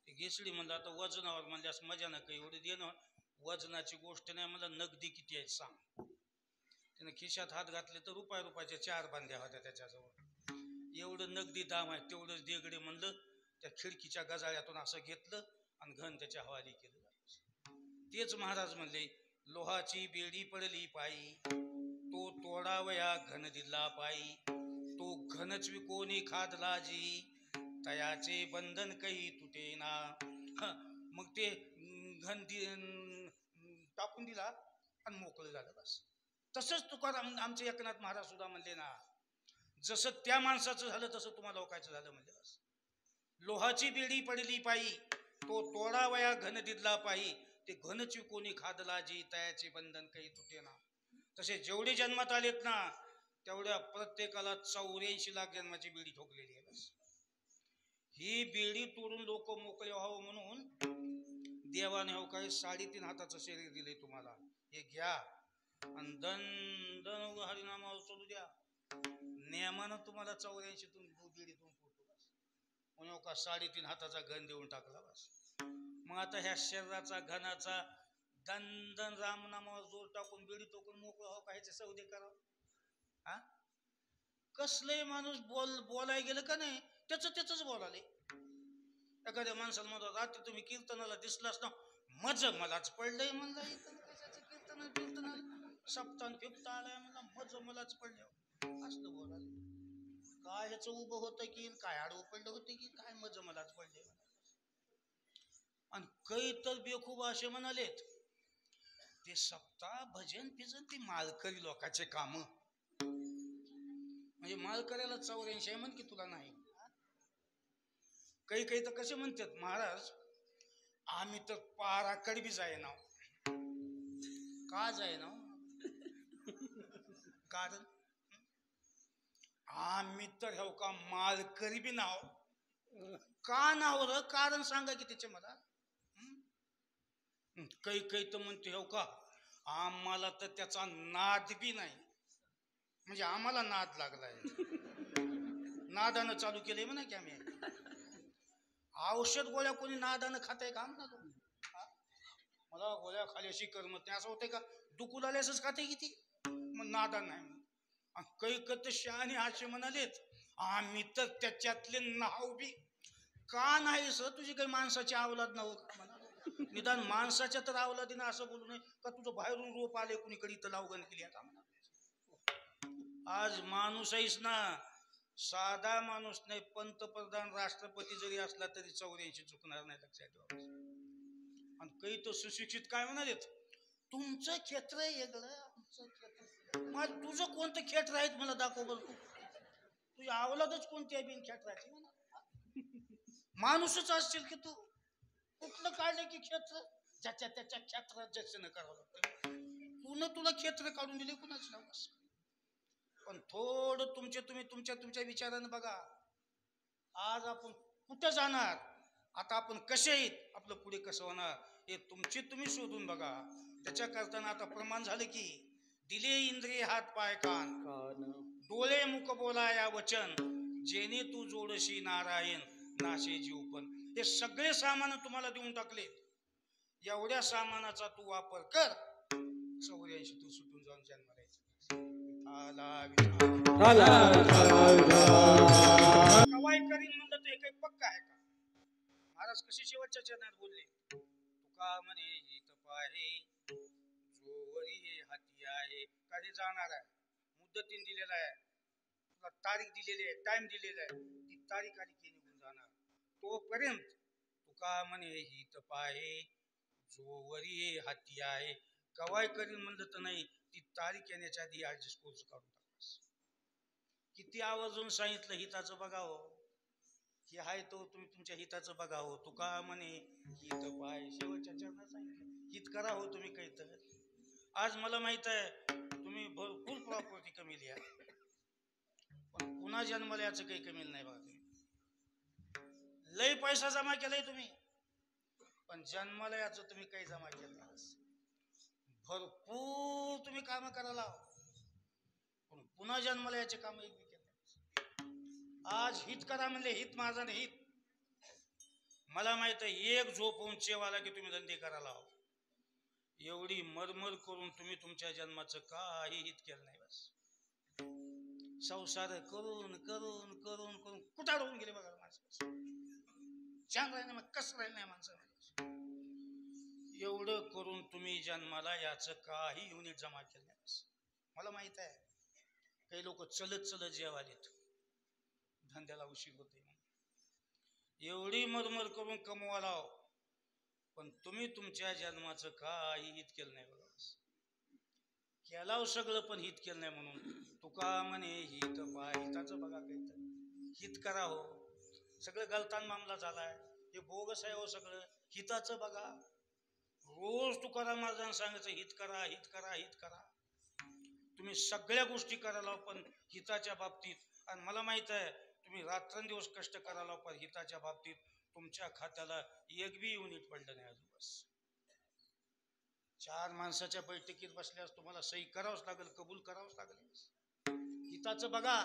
ते घिचडी म्हणलं आता वजनावर म्हणल्यास मजा नका एवढे देणं, वजनाची गोष्ट नाही. मला नगदी किती आहेत सांग. त्यानं खिशात हात घातले तर रुपयाच्या 4 बांध्या होत्या त्याच्याजवळ. एवढं नगदी दाम आहे, तेवढंच देगडे म्हणलं. त्या खिडकीच्या गजाळ्यातून असं घेतलं आणि घन त्याच्या हवाली केलं. तेच महाराज म्हणले, लोहाची बेडी पडली पायी, तो तोडावया घन दिला पायी, तो घनच विकोणी खादला जी, तयाचे बंधन काही तुटे ना. मग ते घन टाकून दिला आणि मोकळं झालं. बस तसंच तुकाराम आमचे एकनाथ महाराज सुद्धा म्हणले ना, जसं त्या माणसाचं झालं तसं तुम्हाला लोकांचं झालं म्हणजे. बस लोहाची बेडी पडली पायी, तो तोडावया घन दिला पायी, ते घनची कोणी खादला जी, तयाचे बंधन काही तुटे ना. तसे जेवढे जन्मात आलेत ना, तेवढ्या प्रत्येकाला 84 लाख जन्माची बेडी ठोकलेली आहे. बस ही बेडी तोडून लोक मोकळे व्हावं म्हणून देवाने हो काय 3.5 हाताचं शरीर दिले तुम्हाला. हे घ्या आणि दन दन हरिनामावर चालू द्या. नियमानं तुम्हाला 84तून बेडीतून फुटतो. बस म्हणून का 3.5 हाताचा घन देऊन टाकला. बस मग आता ह्या शरीराचा घनाचा दन दन रामनामावर जोर टाकून बेडी टोकून मोकळं हो का, ह्याचे सौदे करावं. हा कसलंय माणूस बोलाय गेलं का नाही त्याच बोलाले. एखाद्या माणसाला म्हणतो रात्री तुम्ही कीर्तनाला दिसलास ना, मलाच पडलंय म्हणलं. कीर्तन सप्तान फिप्ता आलाय म्हणला, मलाच पडलं. असलं बोलाले. काय ह्याचं उभं होतं की काय आडवं पडलं होतं की काय मलाच पडले. आणि काही तर बेखूब असे म्हणालेत, ते सप्ताह भजन फिजन ते मालकरी लोकांचे काम. म्हणजे मालकऱ्याला 84 म्हण की तुला नाही. काही तर कसे म्हणतात महाराज, आम्ही तर पाराकडे बी जाय ना. का जाय ना, कारण आम्ही तर हो का मालकरी बी नाव. का नाव र, कारण सांगा की त्याचे मला. काही तर म्हणते हो का आम्हाला तर त्याचा नाद बी नाही, म्हणजे आम्हाला नाद लागलाय. नादानं चालू केलंय म्हणा की आम्ही. औषध गोळ्या कोणी नादानं खाताय का म्हणा. मला गोळ्या खाल्याशी करमत नाही असं होतंय का. दुखू लागल्यासच खाते किती, मग नादा नाही. काही कत शहाणे असे म्हणालेत, आम्ही तर त्याच्यातले नाव बी. का नाही सर, तुझी काही माणसाची अवलाद नाव का म्हणा. निदान माणसाच्या तर अवलादीनं असं बोलू नये का तुझं बाहेरून रोप आले कुणीकडे इथं लावगण केली आता म्हणा. आज माणूस आहेस ना, साधा माणूस नाही, पंतप्रधान राष्ट्रपती जरी असला तरी 84 चुकणार नाही, लक्षात ठेवा. आणि काही तो सुशिक्षित काय म्हणालेत, तुमचं क्षेत्र वेगळं आमचं क्षेत्र. मग तुझं कोणतं क्षेत्र आहे मला दाखव बरं. तुझी अवलादच कोणती आहे बिन क्षेत्राची म्हणा. माणूसच असशील की तू, कुठलं काढलं की क्षेत्र. ज्याच्या त्याच्या क्षेत्रात दर्शन करावं लागतं. पुन्हा तुला क्षेत्र काढून दिले कुणाच नाव. पण थोडं तुम्ही तुमच्या विचारानं बघा. आज आपण कुठं जाणार, आता आपण कसे आहेत, आपलं पुढे कसं होणार हे तुम्ही शोधून बघा. त्याच्या करताना आता प्रमाण झालं की दिले इंद्रिय हात पाय कान, डोळे मुख बोला या वचन, जेणे तू जोडशी नारायण नाशे जीवपण. हे सगळे सामान तुम्हाला देऊन टाकले. एवढ्या सामानाचा तू वापर कर. 84 तू सुटून जाऊन जन्माला कवाय करीन म्हणलं तर हे काही पक्का आहे का? महाराज कशी शेवटच्या चरणात बोलले, तुका म्हणे हित पाहे जोवरी हे हाती आहे. कधी जाणार आहे, मुदतीन दिलेला आहे, तुला तारीख दिलेली आहे, टाइम दिलेला आहे, ती तारीख आली की निघून जाणार. तोपर्यंत तुका म्हणे हित पाहे जोवरी हे हाती आहे. कवाय करीन म्हणलं तर नाही, ती तारीख येण्याच्या आधी ऍडजस्ट कोर्स काढून टाकलास. किती आवर्जून सांगितलं हिताचं बघावं, हे आहे तो तुम्ही तुमच्या हिताचं बघावं. तुका म्हणे हित पाय, शेवटच्या चरणात सांगितलं हित करा हो तुम्ही काही तर. आज मला माहित आहे तुम्ही भरपूर प्रॉपर्टी कमी लिहा, पण पुन्हा जन्माला याचं काही कमी नाही बघा. तुम्ही लय पैसा जमा केलाय तुम्ही, पण जन्माला याचं तुम्ही काही जमा केलं नाही. भरपूर तुम्ही काम करायला, पण पुन्हा जन्माला याचे काम एक केले. आज हित करा म्हणले, हित माझा नाही हित. मला माहित आहे एक झोपून चेवाला की तुम्ही धंदे करायला. एवढी मरमर करून तुम्ही तुमच्या जन्माचं काही हित केलं नाही. बस संसार करून करून करून करून कुठाड होऊन गेले बघा माणसं. छान राहिलं मग कसं राहिलं नाही माणसं. एवढं करून तुम्ही जन्माला याचं काही युनिट जमा केलं नाही. मला माहित आहे काही लोक चलत चलत जेवालेत, धंद्याला उशीर होते. एवढी मरमर करून कमवाला, पण तुम्ही तुमच्या जन्माचं काही हित केलं नाही बघा. केलाव सगळं पण हित केलं नाही. म्हणून तुका म्हणे हित पाय, हिताचं बघा काही हित करा हो. सगळं गलतान मामला झालाय, हे बोगस आहे हो सगळं. हिताचं बघा. रोज तुकाराम महाराजांना सांगायचं हित करा हित करा हित करा. तुम्ही सगळ्या गोष्टी करायला पण हिताच्या बाबतीत. आणि मला माहित आहे तुम्ही रात्रंदिवस कष्ट करायला पण हिताच्या बाबतीत तुमच्या खात्याला एक बी युनिट पडलं नाही अजून. बस 4 माणसाच्या बैठकीत बसल्यास तुम्हाला सही करावंच लागेल, कबूल करावंच लागेल. हिताचं बघा.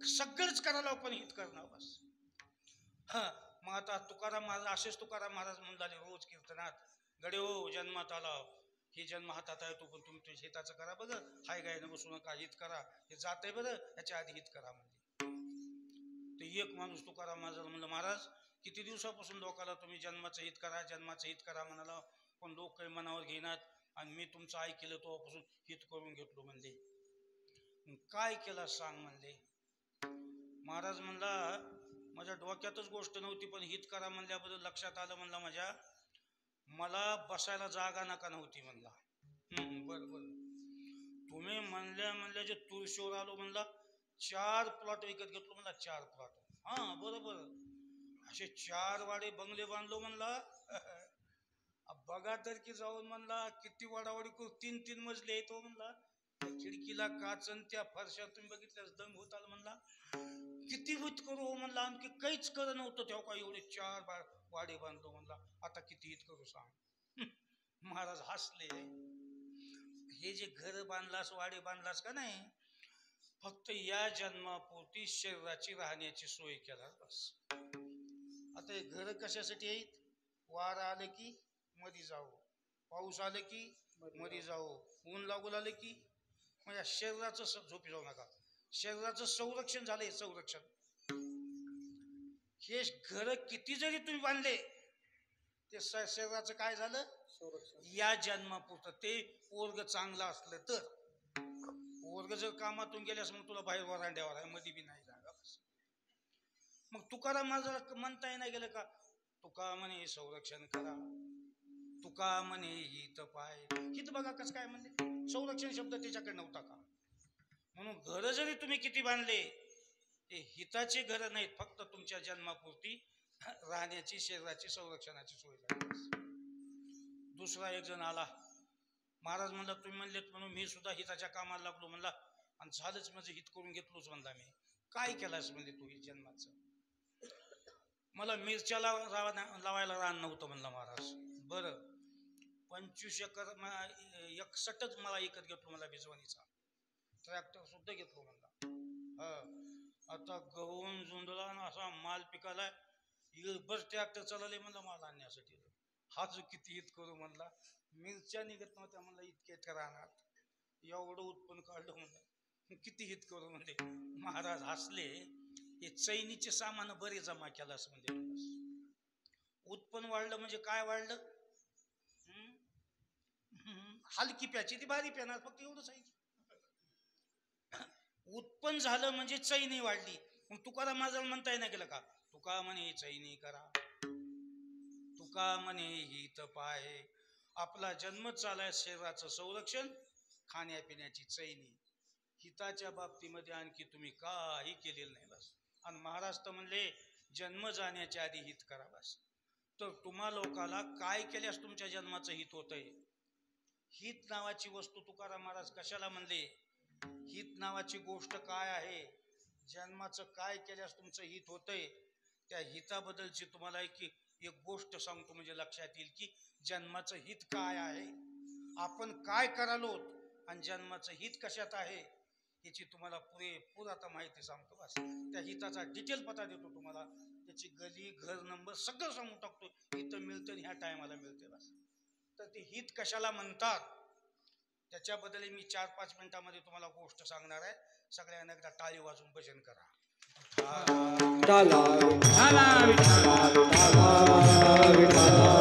सगळंच करायला पण हित करणार. बस हा. मग आता तुकाराम महाराज असेच तुकाराम महाराज म्हणाले रोज कीर्तनात, गडे हो जन्मात आला, हे जन्म हातात आहे तो पण तुम्ही तुझ्या हिताचं करा बघ. हाय गायनं बसू नका, हित करा. हे जात आहे बरं, याच्या आधी हित करा म्हणले. तर एक माणूस तुकाराम महाराज म्हणलं, महाराज किती दिवसापासून लोकांना तुम्ही जन्माचं हित करा जन्माचं हित करा म्हणाला, पण लोक काही मनावर घेणार. आणि मी तुमचं ऐकलं तेव्हापासून हित करून घेतलो म्हणले. काय केलं सांग म्हणले. महाराज म्हणला माझ्या डोक्यातच गोष्ट नव्हती, पण हित करा म्हणल्याबद्दल लक्षात आलं म्हणला माझ्या. मला बसायला जागा नका नव्हती म्हणला. बरोबर तुम्ही म्हणल्या जे तुळशीवर आलो म्हणला, 4 प्लॉट विकत घेतलो म्हणला. 4 प्लॉट. हा बरोबर. असे 4 वाडे बंगले बांधलो म्हणला. बघा तर की जाऊन म्हणला किती वाडावाडी करू. 3-3 मजले येतो म्हणला. खिडकीला काचन त्या फरशा तुम्ही बघितल्यास दंग होत आलं म्हणला. किती हित करू हो म्हणला, आणखी काहीच करत नव्हतं तेव्हा का एवढे 4 वाडे बांधलो म्हणला. आता किती हित करू सांग. महाराज हसले. हे जे घर बांधलास वाडे बांधलास का नाही, फक्त या जन्मापुरती शरीराची राहण्याची सोय केला बस. आता हे घर कशासाठी आहेत? वार आलं की मध्ये जाऊ, पाऊस आलं की मध्ये जाऊ, ऊन लागू लागलं की. म्हणजे शरीराचं झोपी जाऊ नका. शरीराचं संरक्षण झालंय, संरक्षण. हे घर किती जरी तुम्ही बांधले ते शरीराचं काय झालं या जन्मापुरतं. ते पोरग चांगलं असलं तर. पोरग जर कामातून गेल्यास मग तुला बाहेर वरांड्यावर आहे, मध्ये बी नाही जागा. मग तुकाराम महाराजाला म्हणता नाही गेलं का, तुका म्हणे संरक्षण करा, तुका म्हणे हित पाय. हित बघा कसं काय म्हणले. संरक्षण शब्द त्याच्याकडे नव्हता का. म्हणून घर जरी तुम्ही किती बांधले ते हिताची घर नाहीत, फक्त तुमच्या जन्मापुरती राहण्याची शरीराची संरक्षणाची सोय लागली. दुसरा एक जण आला. महाराज म्हणला तुम्ही म्हणलेत म्हणून मी सुद्धा हिताच्या कामाला लागलो म्हणला, आणि झालंच माझं हित करून घेतलोच म्हणला. मी काय केलास म्हणजे तू ही जन्माचं? मला मिरच्याला लावायला रान नव्हतं म्हणला महाराज. बरं 25 एकर 61च मला विकत घेतलो मला बिजवानीचा. ट्रॅक्टर सुद्धा घेतलो म्हणला. आता गहून जुंडला असा माल पिकाला बस ट्रॅक्टर चालवले म्हणला माल आणण्यासाठी. हा जो किती हित करू म्हणला. मिरच्या निघत नव्हत्या म्हणला इतक्या राहणार, एवढं उत्पन्न काढलं म्हणलं, किती हित करू म्हणले. महाराज हसले. हे चैनीचे सामान बरे जमा केला असं म्हणजे. उत्पन्न वाढलं म्हणजे काय वाढलं? हलकी प्याची ती भारी प्याणार, फक्त एवढंच आहे. उत्पन्न झालं म्हणजे चैनी वाढली. मग तुकाराम माझा म्हणता येणार गेलं का? तुका म्हणे चैनी करा, तुका म्हणे हित पाहे. आपला जन्म चालाय शरीराचं संरक्षण, खाण्यापिण्याची चैनी. हिताच्या बाबतीमध्ये आणखी तुम्ही काही केलेलं नाही बस. आणि महाराज तर म्हणले जन्म जाण्याच्या आधी हित करा बस. तर तुम्हा लोकाला काय केल्यास तुमच्या जन्माचं हित होतंय? हित नावाची वस्तू तुकाराम महाराज कशाला म्हणले? हित नावाची गोष्ट काय आहे? जन्माचं काय केल्यास तुमचं हित होतंय? त्या हिताबद्दलची तुम्हाला एक गोष्ट सांगतो म्हणजे लक्षात येईल की जन्माचं हित काय आहे, आपण काय करालो आणि जन्माचं हित कशात आहे याची तुम्हाला पुरेपूर आता माहिती सांगतो बस. त्या हिताचा डिटेल पता देतो तुम्हाला, त्याची गली घर नंबर सगळं सांगून टाकतो. इथं मिळतं ह्या टायमाला मिळते बस. तर ते हित कशाला म्हणतात त्याच्याबद्दल मी 4-5 मिनिटांमध्ये तुम्हाला गोष्ट सांगणार आहे. सगळ्यांना एकदा टाळी वाजून भजन करा. विठाला विठाला विठाला विठाला